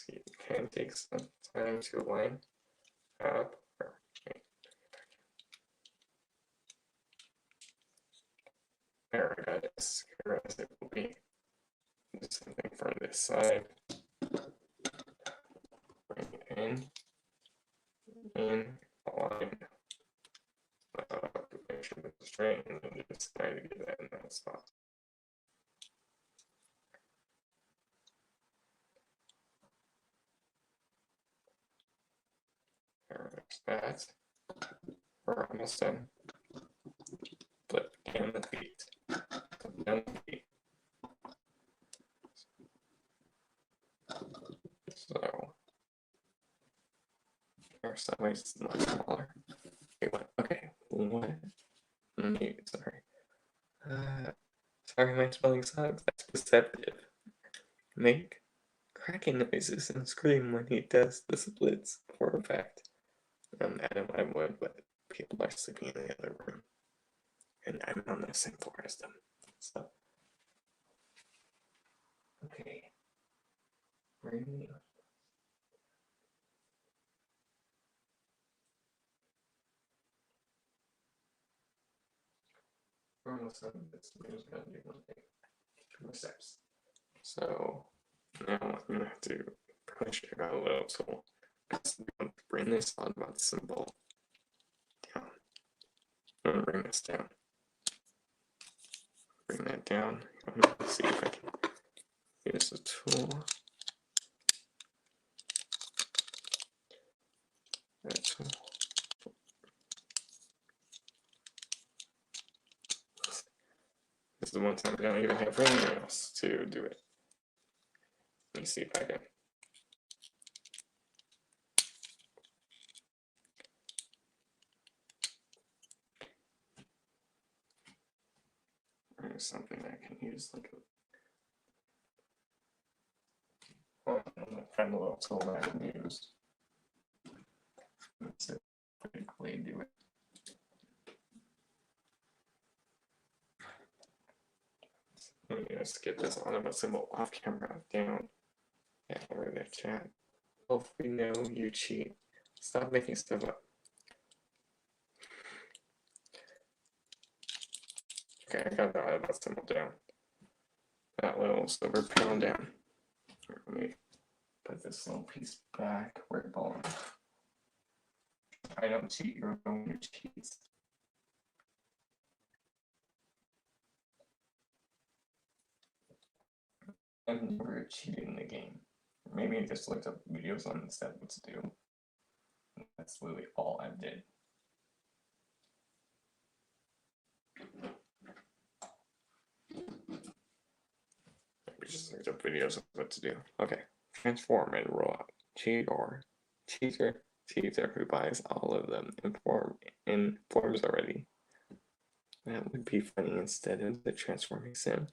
A: can take some time to align up. There, I got it as secure as it will be. Do something from this side. Bring it in, align. Make sure it's straight, and then just try to get that in that spot. There's that. We're almost done. Flip down the feet. Flip down the feet. So, our sideways is much smaller. Okay, what? Sorry. Sorry, my spelling sucks. That's perceptive. Make cracking noises and scream when he does the splits for effect. Adam, I would, but people are sleeping in the other room. And I'm on the same floor as them. So, okay. Bring me up. We're almost done. This video's gonna do one thing. 2 more steps. So, now I'm gonna have to push it out a little tool. Bring this on about symbol down. I'm gonna bring this down. Bring that down. I'm gonna see if I can use the tool. That tool. This is the one time I don't even have anything else to do it. Let me see if I can. There's something I can use like a. I'm gonna find a little tool that I can use. Let's quickly do it. Let me just get this on a symbol off camera down. Yeah, over there, chat. Oh, we know you cheat. Stop making stuff up. Okay, I got that symbol down. That little silver panel down. Let me put this little piece back where it belongs. I don't cheat, you're going to cheat. I've never cheated in the game. Maybe I just looked up videos on the set what to do. That's literally all I did. We just looked up videos of what to do. Okay. Transform and roll out. Cheater who buys all of them in forms already. That would be funny instead of the transforming sim.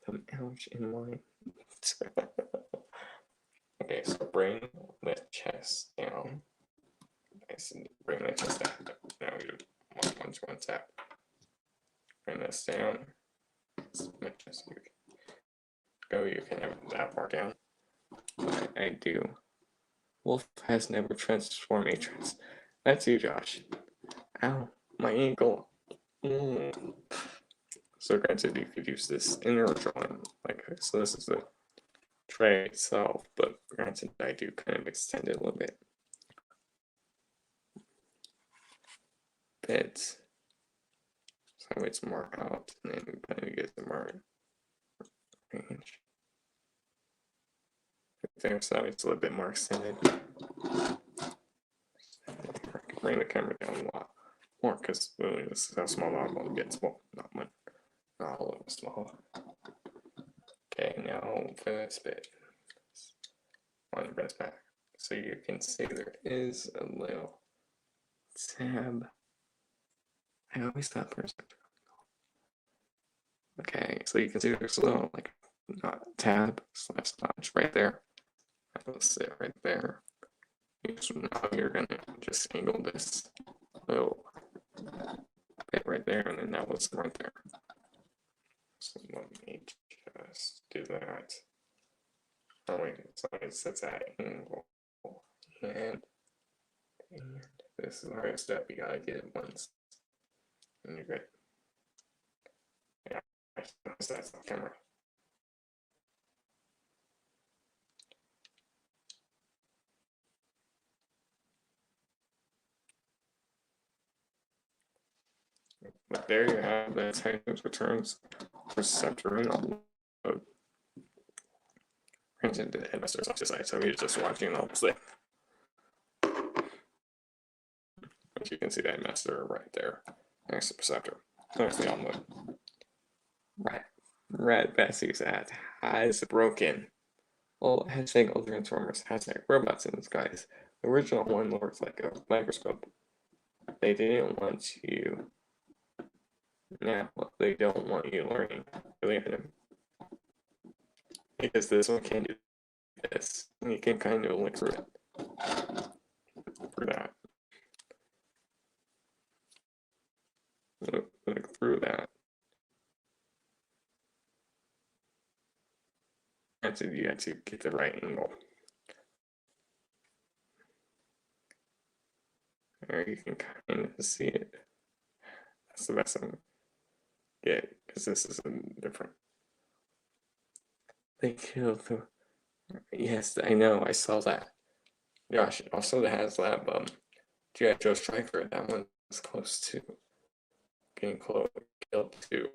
A: Them ouch in line. Okay, so bring the chest down. Nice, bring the chest down. Now we do one tap. Bring this down. Go, you can have that part down. I do. Wolf has never transformed matrix. That's you, Josh. Ow, my ankle. So granted, you could use this inner drawing like this. So this is the tray itself, but granted, I do kind of extend it a little bit. So it's more out, and then kind of get some more range. There, so it's a little bit more extended. Bring the camera down a lot more because really this is how small the eyeball gets. Well, not much, not a little small. Okay, now for this bit, on the breast back, so you can see there is a little tab. I always thought Perceptor. Okay, so you can see there's a little like tab /notch right there. That will sit right there. So now you're gonna just angle this little bit right there, and then that was right there. So let me just do that. Oh wait, so it sets that angle, and this is the hardest step. You gotta get it once, and you're good. Yeah, that's the camera. But there you have the Titans Returns Perceptor in Overlord. Granted, the headmaster's off the side, so he's just watching the whole thing. As you can see, the headmaster right there, next to Perceptor. There's the omelet. Right. Red Bessie's at has broken. Well, hashtag Ultra Transformers, hashtag robots in disguise. The original one looks like a microscope. They didn't want you. Yeah, well, they don't want you learning. Believe in them. Because this one can do this. And you can kind of look through it. For that. Look through that. Granted, you have to get the right angle. There you can kind of see it. That's the best I can get, because this is different. They killed the. Yes, I know, I saw that. Gosh, also the HasLab G.I. Joe Striker, that one was close to getting killed too.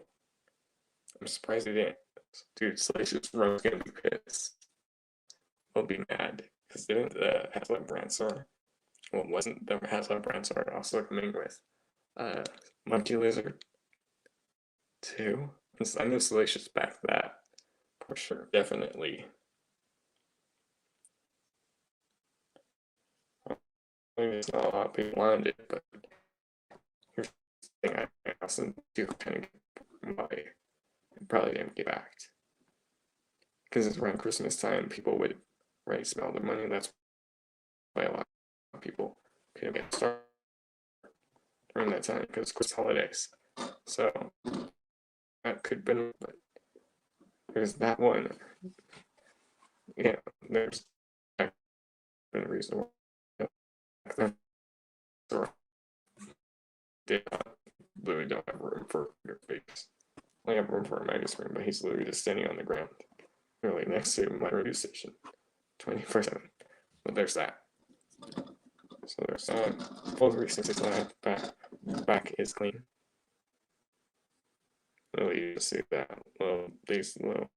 A: I'm surprised he didn't. Dude, Salacious Rome's gonna be pissed. He'll be mad. Because didn't the HasLab Brandsword, well, wasn't the HasLab Brandsword also coming with Monkey Lizard too? I know Salacious backed that for sure, definitely. Maybe it's not a lot of people wanted it, but here's the thing I also do kind of get why it probably didn't get backed. Because it's around Christmas time, people would spend all their money. That's why a lot of people couldn't get started during that time, because of course holidays. So that could have been, but there's that one. Yeah, there's been a reason why they literally don't have room for your face. I have room for a mega screen, but he's literally just standing on the ground, really next to my radio station, 24/7. But there's that. So there's that. Full 369 back is clean. Really, you see that these little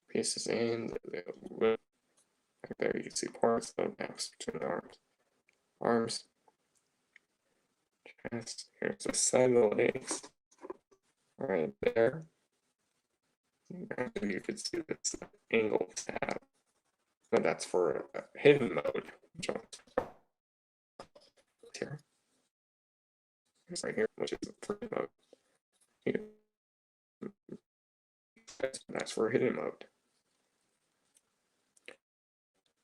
A: pieces in right there. You see parts of maps between the arms. Chest. Here's the side of the legs, right there. You could see this angle tab. And that's for hidden mode. Here. It's right here, which is for hidden mode. That's for hidden mode.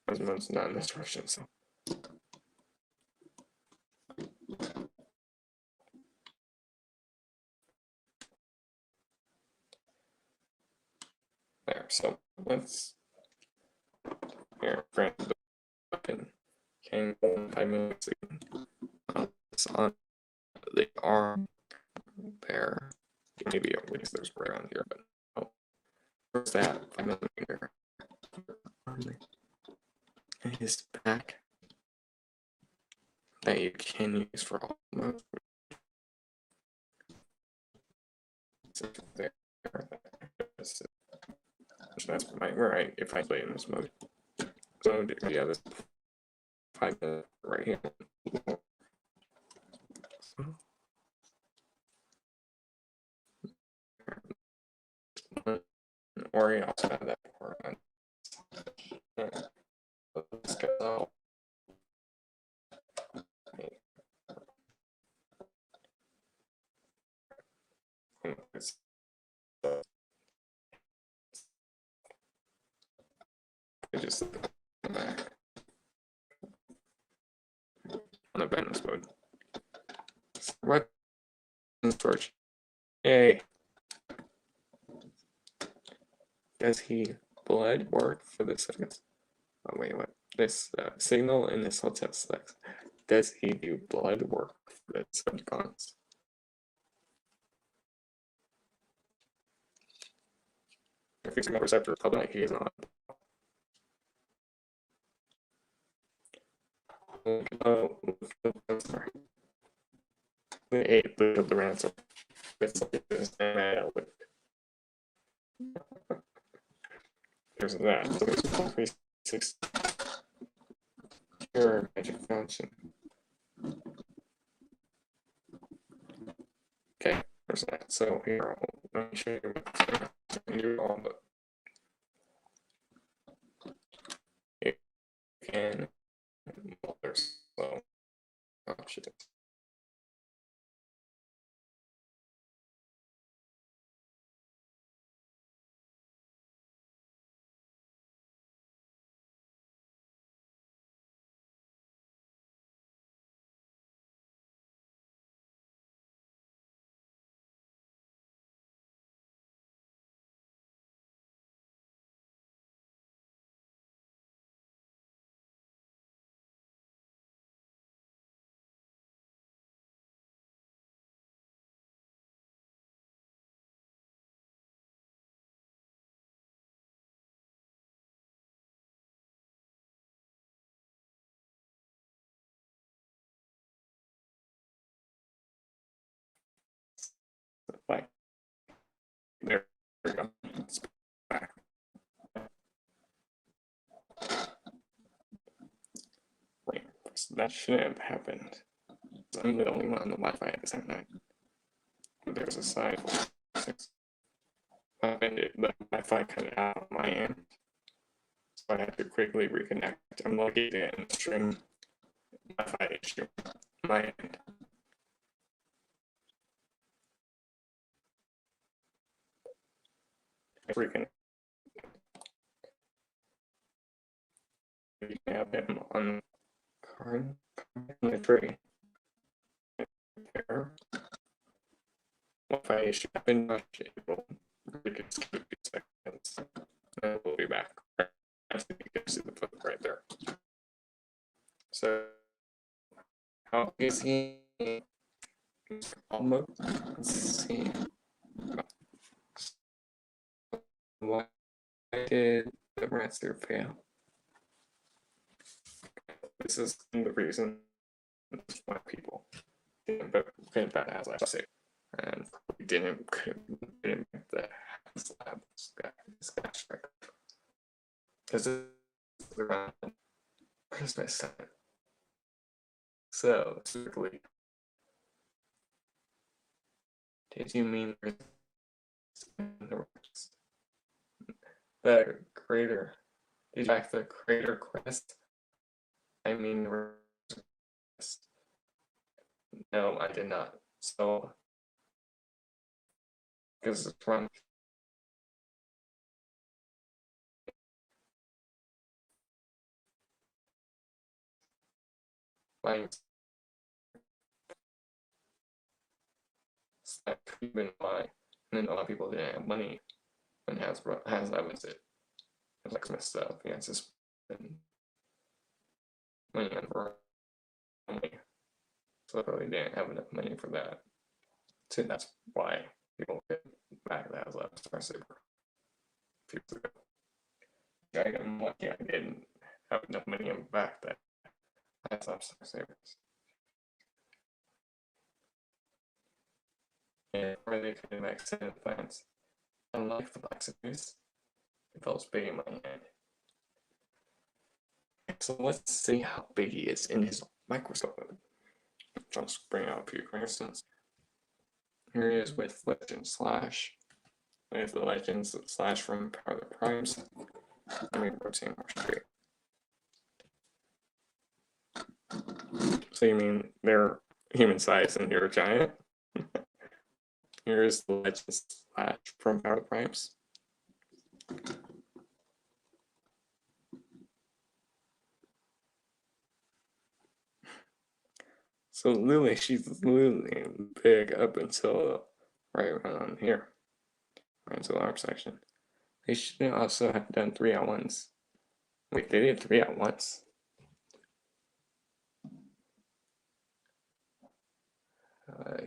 A: This mode's not in this direction, so. There, so let's here, grant the weapon. Can 5 minutes on the arm there. Maybe at least there's right around here, but oh, where's that 5mm on his back that you can use for all modes. There. That's right if I play in this mode. So yeah, this 5 minute right here. Or you also have that part on. Let's go out. Just back. weapon storage. Yay. Does he blood work for the seconds? Oh, wait, what? This signal in this hotel select. Does he do blood work for the Decepticons? If he's a Perceptor, probably he is not. Oh, sorry. The 8 of the ransom. It's like this, there's that. So there's 6 pure magic function. Okay, there's that. So here, let me show you what you do all the. You can. Well, there's so. Oh shit. Like, there we go. It's back. Wait, that shouldn't have happened. I'm the only one on the Wi-Fi at the same time. There's a side 6. And the Wi-Fi cut out on my end. So I had to quickly reconnect. I'm lucky to end stream Wi-Fi issue on my end. Reconnect. You can have him on card free. Wi-Fi issue happened, not able. We can skip a few seconds. And we'll be back. I think you can see the flip right there. So, how is he? Almost. Let's see. Why did the master fail? This is the reason why people didn't vote bad as I say, and we didn't make the lab sketch record because it's around Christmas time. So typically, did you mean the creator? Did you back the creator quest? I mean, no, I did not. So, because it's from like that could have been why. And then a lot of people didn't have money when Hasbro that was it. It was like some stuff. Yeah, it's just been money on money. So they really didn't have enough money for that. So that's why people get back that was Star Saber. I'm lucky I didn't have enough money on back that I saw Star Sabers. And where they could have extended plans. Unlike the Black Series, it felt big in my hand. So let's see how big he is in his microscope. I'll just bring out a few for instance. Here he is with Legend Slash. With the Legends Slash from Power of the Primes. Let me rotate more straight. So you mean they're human size and you're a giant? Here's the Legends Slash from Power of the Primes. So Lily, she's literally big up until right around here, right until the arm section. They should also have done 3 at once. Wait, they did 3 at once?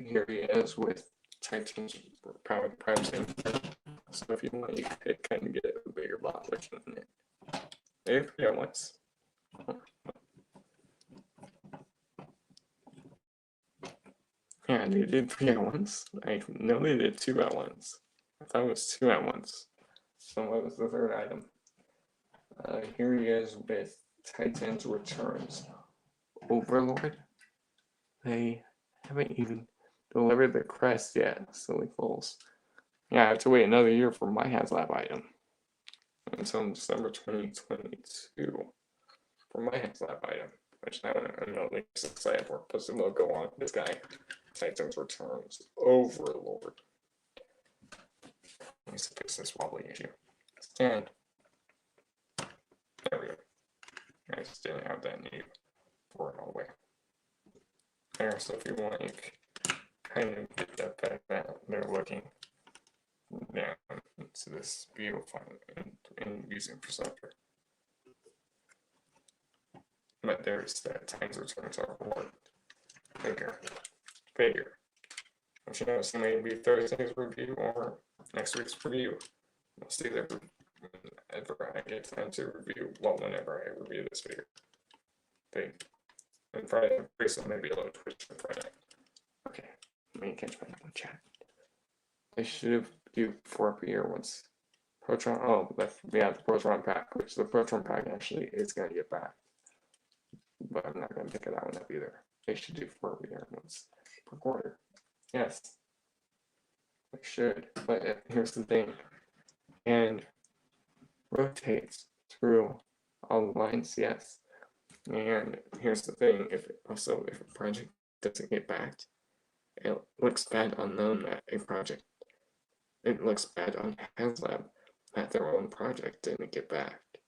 A: Here he is with Titan's power prime center. So if you want, you could kind of get a bigger block looking in it. They did 3 at once. Yeah, they did 3 at once. I know they did 2 at once. I thought it was 2 at once. So what was the third item? Here he is with Titan's Returns Overlord. They haven't even delivered the crest yet, silly fools. Yeah, I have to wait another year for my HasLab item. Until December 2022 for my HasLab item, which now I'm not least excited for. Plus the logo on this guy, Titan's Returns Overlord. Let me fix this wobbly issue. Stand. There we go. I just didn't have that need for it all the way. There, so if you want, you can kind of get that back that they're looking down into this view and using Perceptor. But there's that Titan's Returns Overlord figure. Which you know, so maybe Thursday's review or next week's review. We'll see that whenever I get time to review, well, whenever I review this figure. And Friday, pretty soon maybe a little Twitch on Friday. Okay, let me catch my up on chat. I should have do 4 per year once. Proton, oh, yeah, the Proton pack, which the Proton pack actually is going to get back. But I'm not going to pick that one up either. They should do 4 per year once per quarter. Yes, I should, but here's the thing. And rotates through all the lines, yes. And here's the thing, if a project doesn't get backed, it looks bad on them that a project, it looks bad on HasLab that their own project didn't get backed.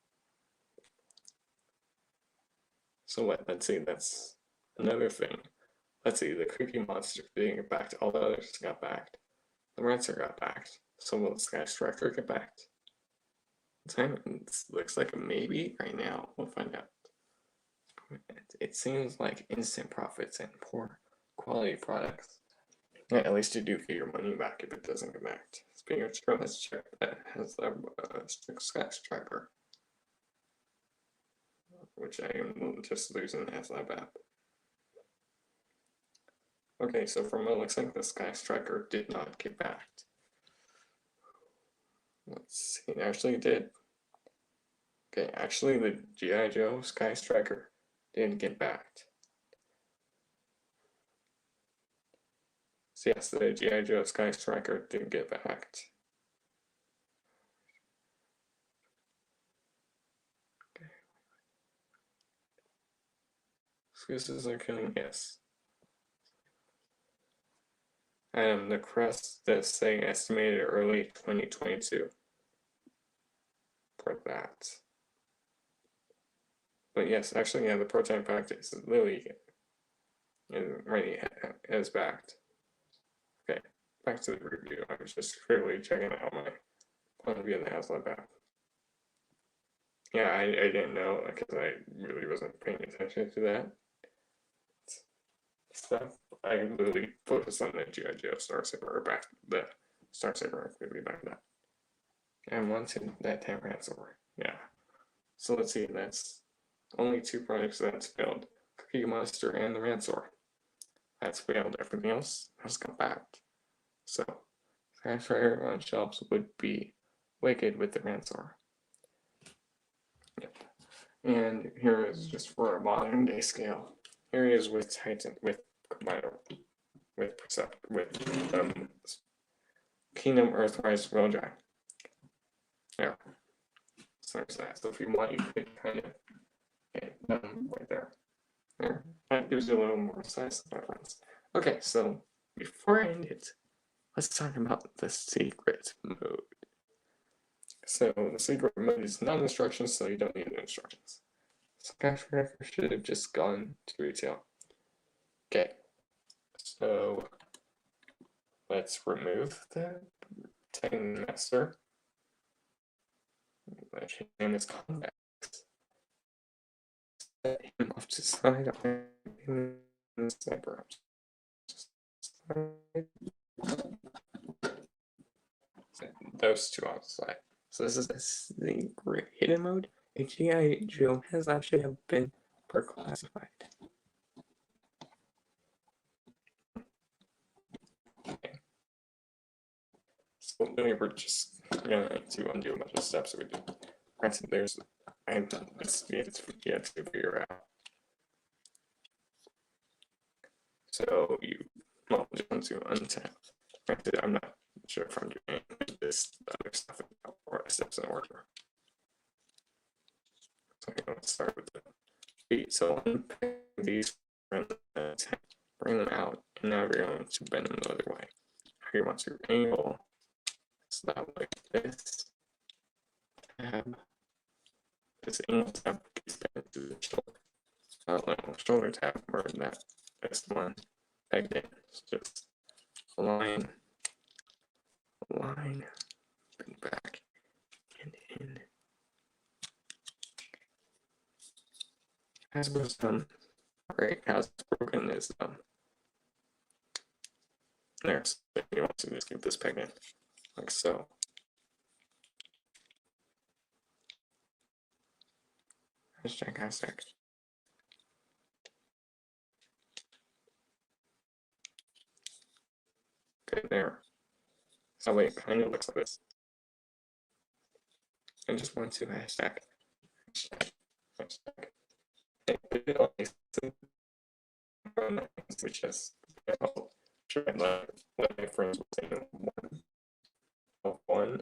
A: So let's see, that's another thing. Let's see, the Cookie Monster didn't get backed, all the others got backed. The Rancer got backed, so will the Sky Striker get backed? It looks like a maybe right now, we'll find out. It seems like instant profits and poor quality products. Yeah, at least you do get your money back if it doesn't get backed. Speaking of which, let's check that has a Sky Striker, which I am just losing the HasLab app. Okay, so from what it looks like, the Sky Striker did not get backed. Let's see, it actually did. Okay, actually the G.I. Joe Sky Striker didn't get backed. So yes, the G.I. Joe Sky Striker didn't get backed. Okay. Excuses are killing, yes. The crest that's saying estimated early 2022 for that. But yes, actually, yeah, the prototype pack is literally already has backed. Okay, back to the review. I was just quickly checking out my point of view in the HasLab app. Yeah, I didn't know because I really wasn't paying attention to that stuff. I literally focused on the G.I. Joe Star Saber back, the Star Saber movie back then. And wanted that 10 ransom. Yeah. So let's see, that's only 2 projects that's failed. Cookie Monster and the Ransor. That's failed. Everything else has come back. So Skyscraper on shelves would be wicked with the Ransor. Yep. And here is just for a modern day scale. Here he is with Titan, with Perceptor, with Kingdom Earthrise Wheeljack. Yeah. So there's that. So if you want, you could kind of get them right there. There. That gives you a little more size difference. Okay, so before I end it, let's talk about the secret mode. So the secret mode is non-instructions, so you don't need the instructions. Skyscraper should have just gone to retail. Okay, so let's remove the Titan Master. His name is Convex. Set him off to the side of the sniper. Those two on the side. So this is the hidden mode. A G.I. Joe has actually been classified. Okay. So then we're just gonna to undo a bunch of steps that we did. Granted, there's it's yet to figure out. So you well just want to untap. Granted, I'm not sure if I'm doing this other stuff or steps in order. So I'm gonna start with the feet. So unpack these from the tap, bring them out, and now we're going to bend them the other way. Here you want to angle so that like this. Tab. This angle tab is bent to the shoulder. Shoulder tab or that this one pegged in. It's just align, bring back and in. As was done, right? As broken is done. There, so you want to just keep this pegged in, like so. Hashtag. Okay, there. So wait, kind of looks like this. I just want to hashtag. Which is what my friends were saying one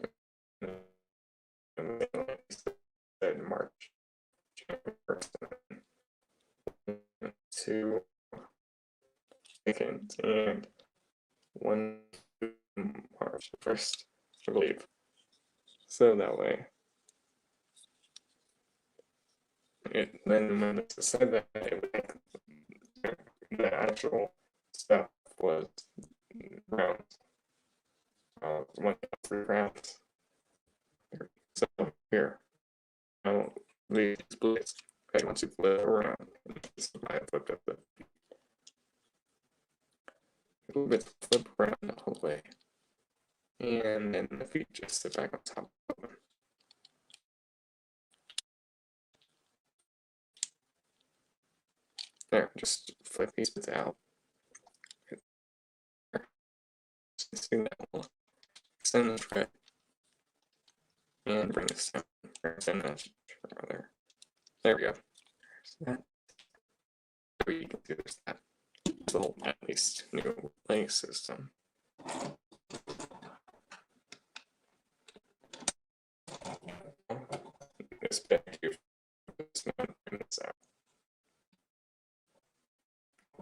A: and then like said March 2 second and 1 March 1st, I believe. So that way then when it said that the actual stuff was round, 1 3 rounds. So here, I won't leave these blades. Okay, once you flip it around, I flipped up the a little bit, flip around the whole way, and then the feet just sit back on top of them. There, just flip these bits out. Extend the thread and bring this down. Extend that further. There we go. There's that. So you can see there's that. So at least new play system. This back here. This out.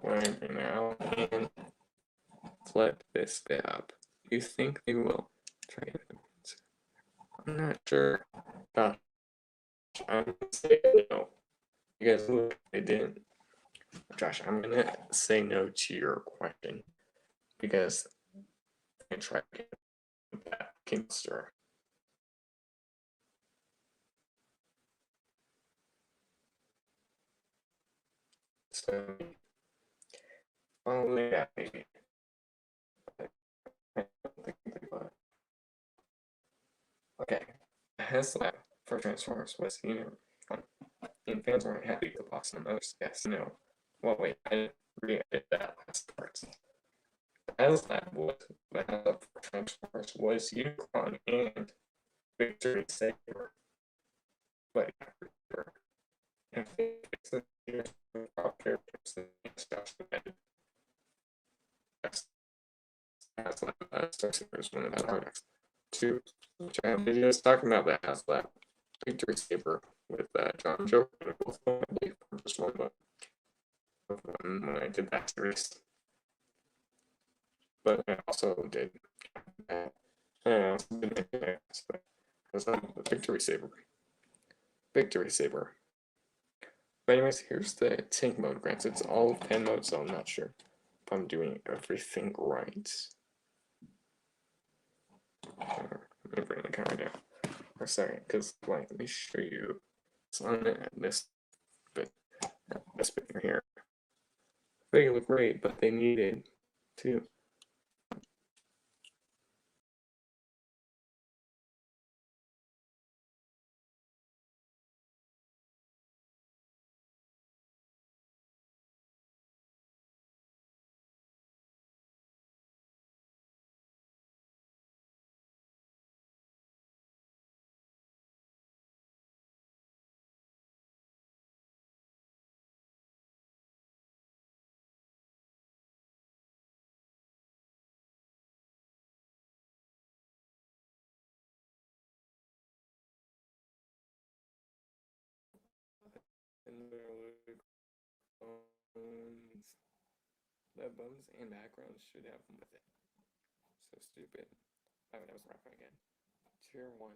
A: Bring it out and flip this bit up. You think they will try it? I'm not sure. Gosh, I'm gonna say no. You guys look, they didn't. Josh, I'm gonna say no to your question because I tried to get that Kingster. So, oh yeah, maybe. Okay, Haslam for Transformers was and fans weren't happy with the box numbers. Yes, no. Well, wait, I didn't re-edit that last part. Haslam was the for Transformers was Unicron and Victory Saber. But I think it's the characters that Haslam Star Saber is one of the products. Two, which I have videos talking about that Haslam Victory Saber with John Joker, both of them, I believe, first one, but when I did that series. But I also did that. And I also did that. Because the Victory Saber. But anyways, here's the tank mode. Granted, it's all 10 modes, so I'm not sure if I'm doing everything right. Let me bring the camera down for a second, because let me show you. It's on this bit here. They look great, but they needed to. The bones and backgrounds should have them with it. So stupid. Oh, that was wrong again. Tier 1.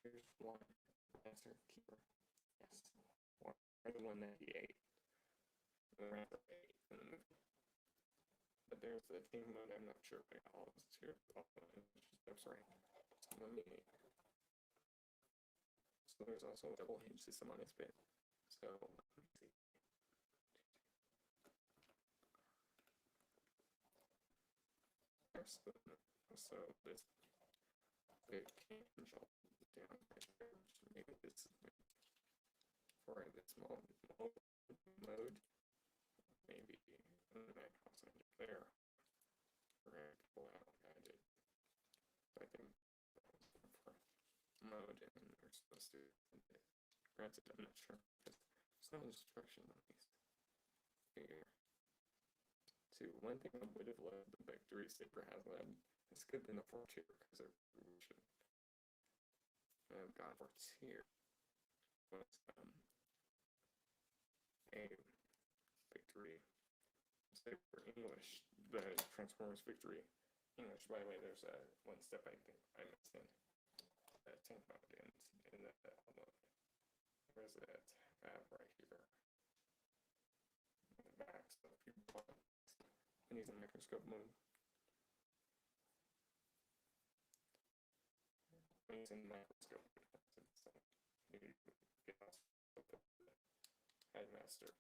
A: Tier 1. Master Keeper. Yes. Or the one that he ate. The rapper ate in the movie. But there's the team mode, I'm not sure if they all is tier. I'm sorry. Let me. So there's also a double hinge system on this bit. So let me see. So this bit can jump down maybe this for this mode, maybe and then also there. Right, pull out like I did. So I think for mode and we're supposed to granted I'm not sure because there's no instruction on these here. To one thing I would have loved the Victory Saber has led. This could have been a 4 tier because I should have gone for tier. Was a Victory Saber English, the Transformers Victory English. By the way, there's one step I think I missed in tank mode and in the mode. Where's that tab right here? In the back, so if you want and use a microscope mode. I'm using microscope so you get headmaster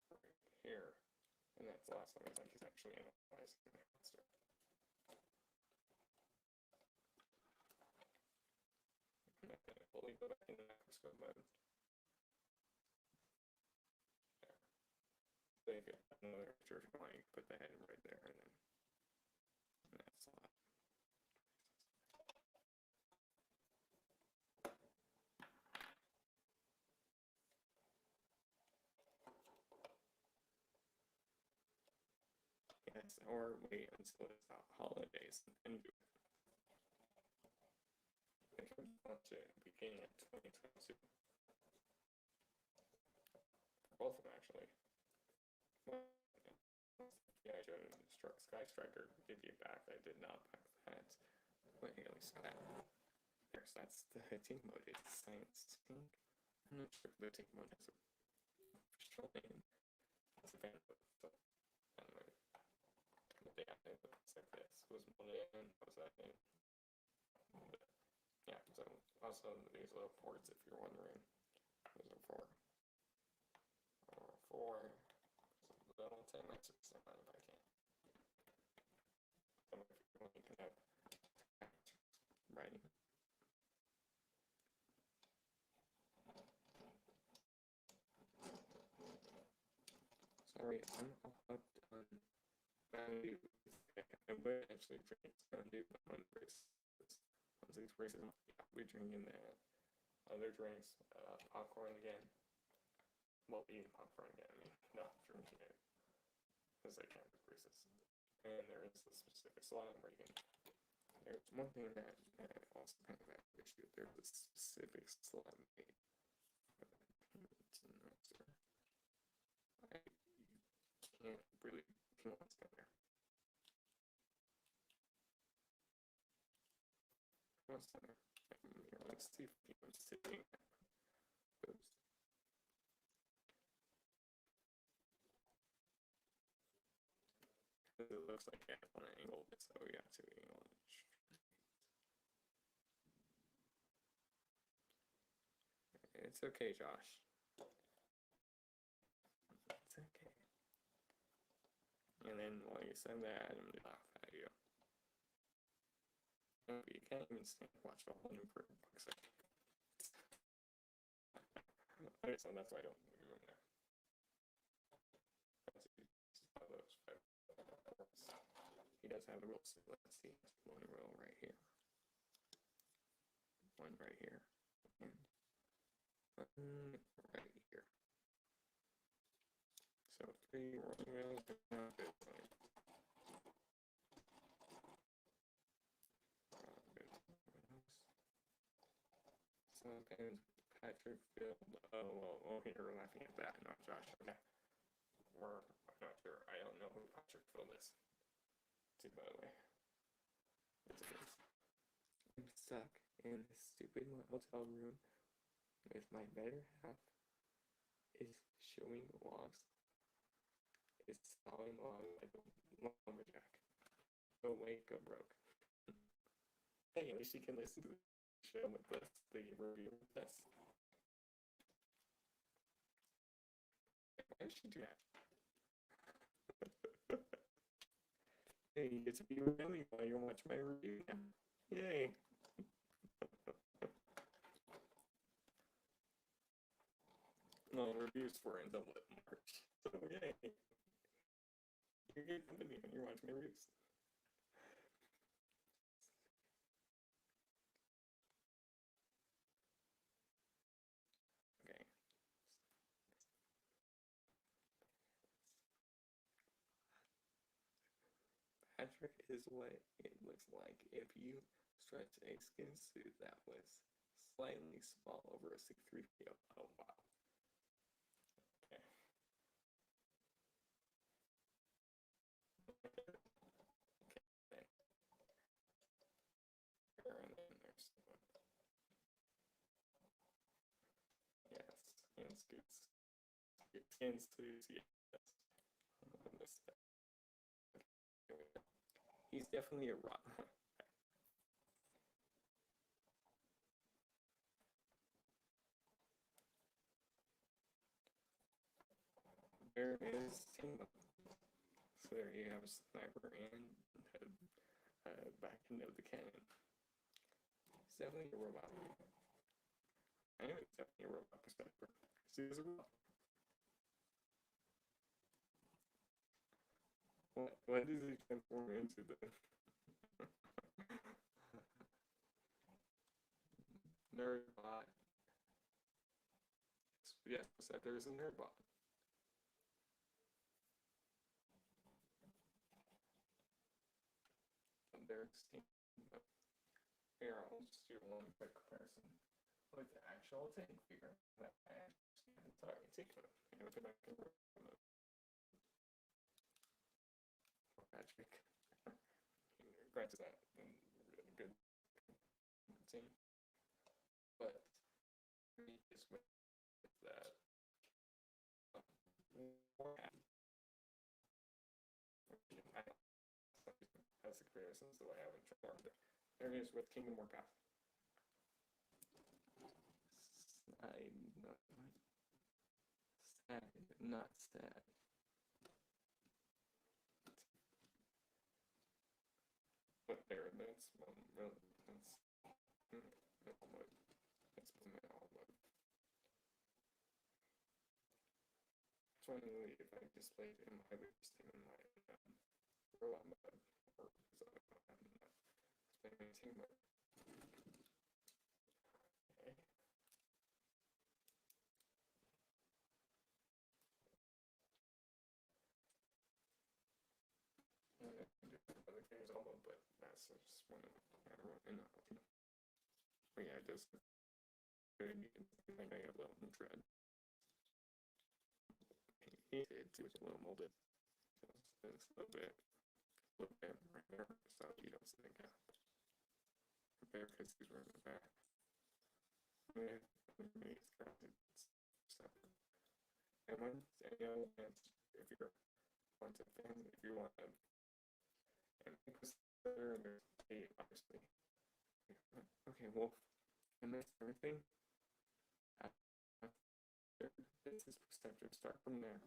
A: right here. And that's the last one I think he's actually analyzing the headmaster. And then fully go back in the microscope mode. There. So you get another picture if you want, you put the head right there and then that's a lot. Yes, or wait until it's holidays and do it. If you want to begin at 2022. Both of them actually. Yeah, I showed Sky Striker. Did you back? I did not back that. Wait, at least that. Yes, that's the team mode. It's Science Team. I'm not sure if the team mode has a official name. It's a fan mode, so anyway. Yeah, it looks like this. Was Mulligan, was that name? Yeah, so also these little ports if you're wondering. Those are for little 10 messages if I can. So if you can have writing. Sorry, I'm all up on value. I would actually drink Sunday on races. On 6 races, I'll be drinking the other drinks, popcorn again. Well, eating popcorn again, I mean, not drinking it. Because I can't with races. And there is a specific slot where you can. There's one thing that also kind of an issue. There's a specific slot made. I can't really come on there. What's there? Let's see if anyone's sitting. Oops. It looks like I want to angle it, so we have to angle it. It's okay, Josh. It's okay. And then while you send that, I'm gonna laugh at you. Oh, you can't even stand to watch the whole new for fuck's sake. Okay, so that's why I don't move him there. He does have the rules. Let's see. One row right here. One right here. And one right here. So 3 rolling rails. So and Patrick Field. Oh, you're laughing at that, not Josh. Okay. Or I'm not sure. I don't know who Patrick Field is. See, by the way. I'm stuck in this stupid hotel room with my better half is showing logs. It's sawing logs like a lumberjack. Oh wait, go broke. Hey, at least you can listen to the show with us, the review with us. Why did she do that? Hey, you get to be really while you watch my review now. Yay! No, reviews for until March. So yay! You get company when you're watching my reviews. Okay. Patrick is what it looks like if you stretch a skin suit that was slightly small over a 6'3" video. Oh wow. Okay. Okay. And then there's yes, skin suits. Skin suits, yes. He's definitely a rock. There is team up. So there you have a sniper and back end of the cannon. He's definitely a robot. I know he's definitely a robot perspective. He's a robot. What does he transform into then? Nerdbot. Yes, Perceptor is a nerdbot. There's team. Here, I'll just do one quick comparison with the actual tank figure that I actually had to take mode. And look at that mode. Magic. Granted that really good team. But is with that as the comparisons that I have in Charmed. There it is with Kingdom Warpath. Not sad. But there, that's really, that's mode. That's all mode. So anyway, if I displayed in my list in my robot mode, or display my team mode. Okay. Other games all but that's just one of but yeah, it does. You can think I have a little dread. It was a little molded. It's a little bit right there, so you don't think there because he's wearing the back. Yeah, it's crafted stuff. And when if you're want to if you want to And there's a, obviously. Okay, Wolf. I missed everything. This is Perceptor. Start from there.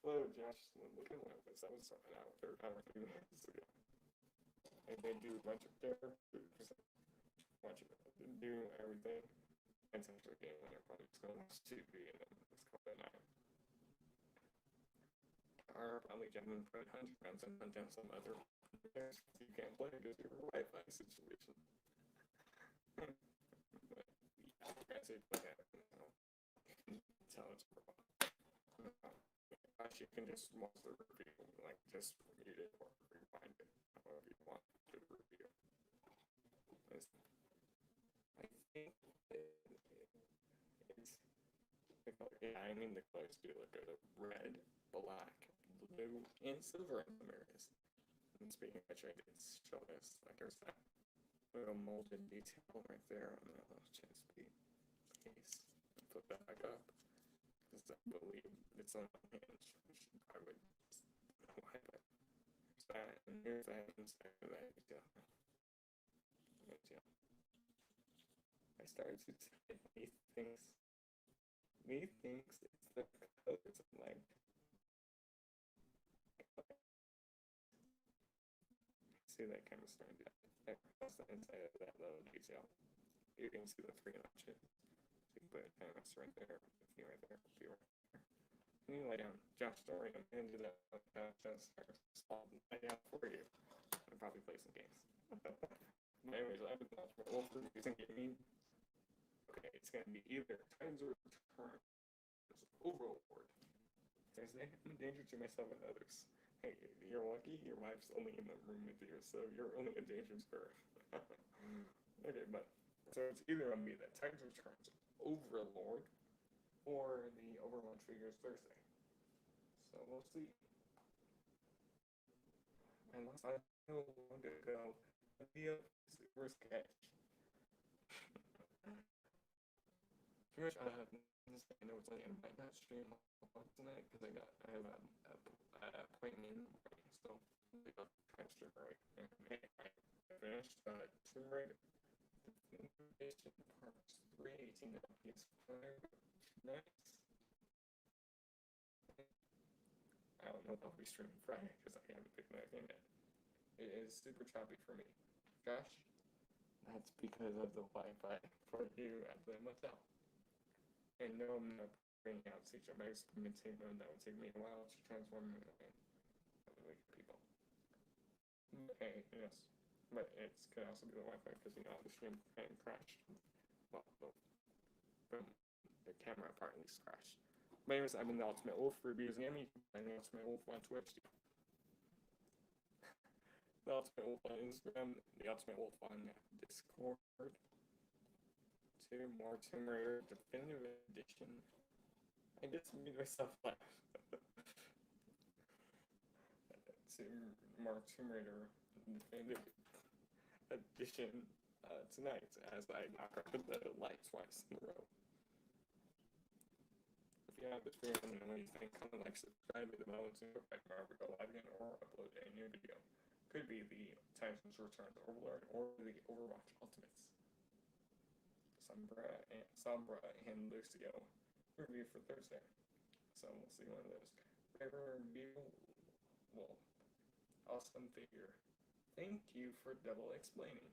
A: Hello, Josh. Look at what was that was an hour 2 minutes ago. And they do a bunch of characters, watch it do everything. It's actually a game when they're probably just going to be in them. It's called a 9. Or probably jumping for 100 rounds and hunt down some other players you can't play because of your Wi-Fi situation. But yeah, guys, it's like that. Tell it's gosh, you can just watch the review, like just mute it or rewind it, however you want to review. I think it's the color. Yeah, I mean the colors do look good. Red, black, blue, and silver in some areas. And speaking of which, I did show this. Like there's that little molded detail right there on the little chest piece. Put that back up. Because I believe it's on the hinge, which I would know why, but there's that, and here's that inside of that detail. I started to say me thinks it's the colors of like see that kind of starting to across the inside of that little detail. You can see the 3 notches. So you can put a canvas right there, a few right there, a few right there. And you lay down. Josh, don't worry, I'm going to do that. Just lay down for you. I'll probably play some games. But anyways, I've been watching Wolf using Gimmick. Okay, it's going to be either Times or Return. Overlord. Thursday, I'm a danger to myself and others. Hey, you're lucky your wife's only in the room with you, so you're only a danger to her. Okay, but so it's either going to be the Times Returns Overlord or the Overlord figures Thursday. So we'll see. And last I know long ago, the video super sketch. Pretty much, I know it's late and I might not stream tonight because I have an appointment in the morning, so I'll try to stream right. I finished Tomb Raider. Invasion Parts 318 on PS5. Nice. I don't know if I'll be streaming Friday because I haven't picked my game yet. It is super choppy for me. Gosh, that's because of the Wi-Fi for you at the motel. And no, I'm not bringing out CJ Max commenting mode. That would take me a while to transform into other people. Okay, yes. But it could also be the Wi-Fi because you know the stream kind of crashed. Well, the camera part at least crashed. But anyways, I've been the Ultimate Wolf reviews and me playing the Ultimate Wolf on Twitch. The Ultimate Wolf on Instagram, the Ultimate Wolf on Discord. 2 more Tomb Raider Definitive Edition. I just made myself laugh. 2 more Tomb Raider Definitive Edition tonight as I knock out the light twice in a row. If you have this video, let me know what you think. Comment, like, subscribe, hit the bell, and subscribe to my go live again or upload a new video. Could be the Times Returns Overlord or the Overwatch Ultimates. Sombra and Lucio review for Thursday. So we'll see one of those. Favorite review, well, awesome figure. Thank you for double explaining.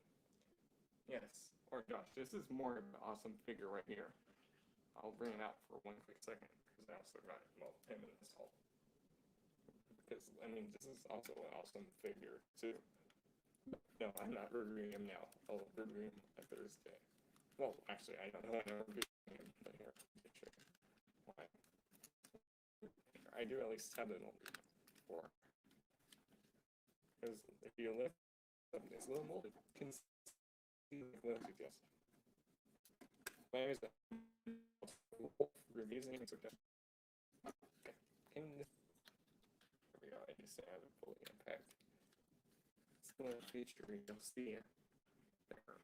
A: Yes, or Josh, this is more of an awesome figure right here. I'll bring it out for 1 quick second because I also got him in this haul. Because I mean, this is also an awesome figure too. No, I'm not reviewing him now. I'll review him on Thursday. Well, actually, I don't know when I'm reviewing him, but here, sure. Why? I do at least have it on 4. Because if you lift up this little molded, you can see the little details. But anyways, reviews and suggestions. Okay. There we go. I just have it fully unpacked. It's the feature you'll see there.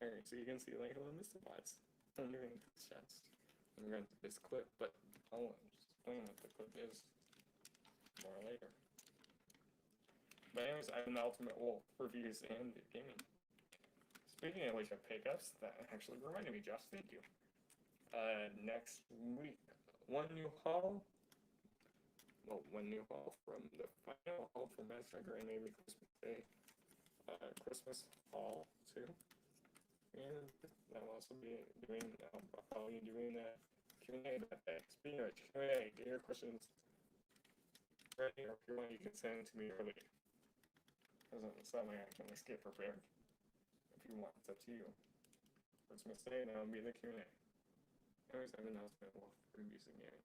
A: Alright, so you can see like a little mystifies underneath this chest. I'm going to this clip, but I'll explain what the clip is. later. But anyways, I have an Ultimate Wolf reviews and gaming. Speaking of which of pickups, that actually reminded me, Josh, thank you. Next week, one new haul from the final haul from Magic and maybe Christmas Day. Christmas haul too. And I'll also be doing, I'll be doing a Q&A that day. Speaking of Q&A, get your questions ready, or if you want, you can send them to me early. Because it's not like I can just get prepared. If you want, it's up to you. Christmas Day, and that'll be the Q&A. Anyways, I have an announcement. Wolf reviews the game.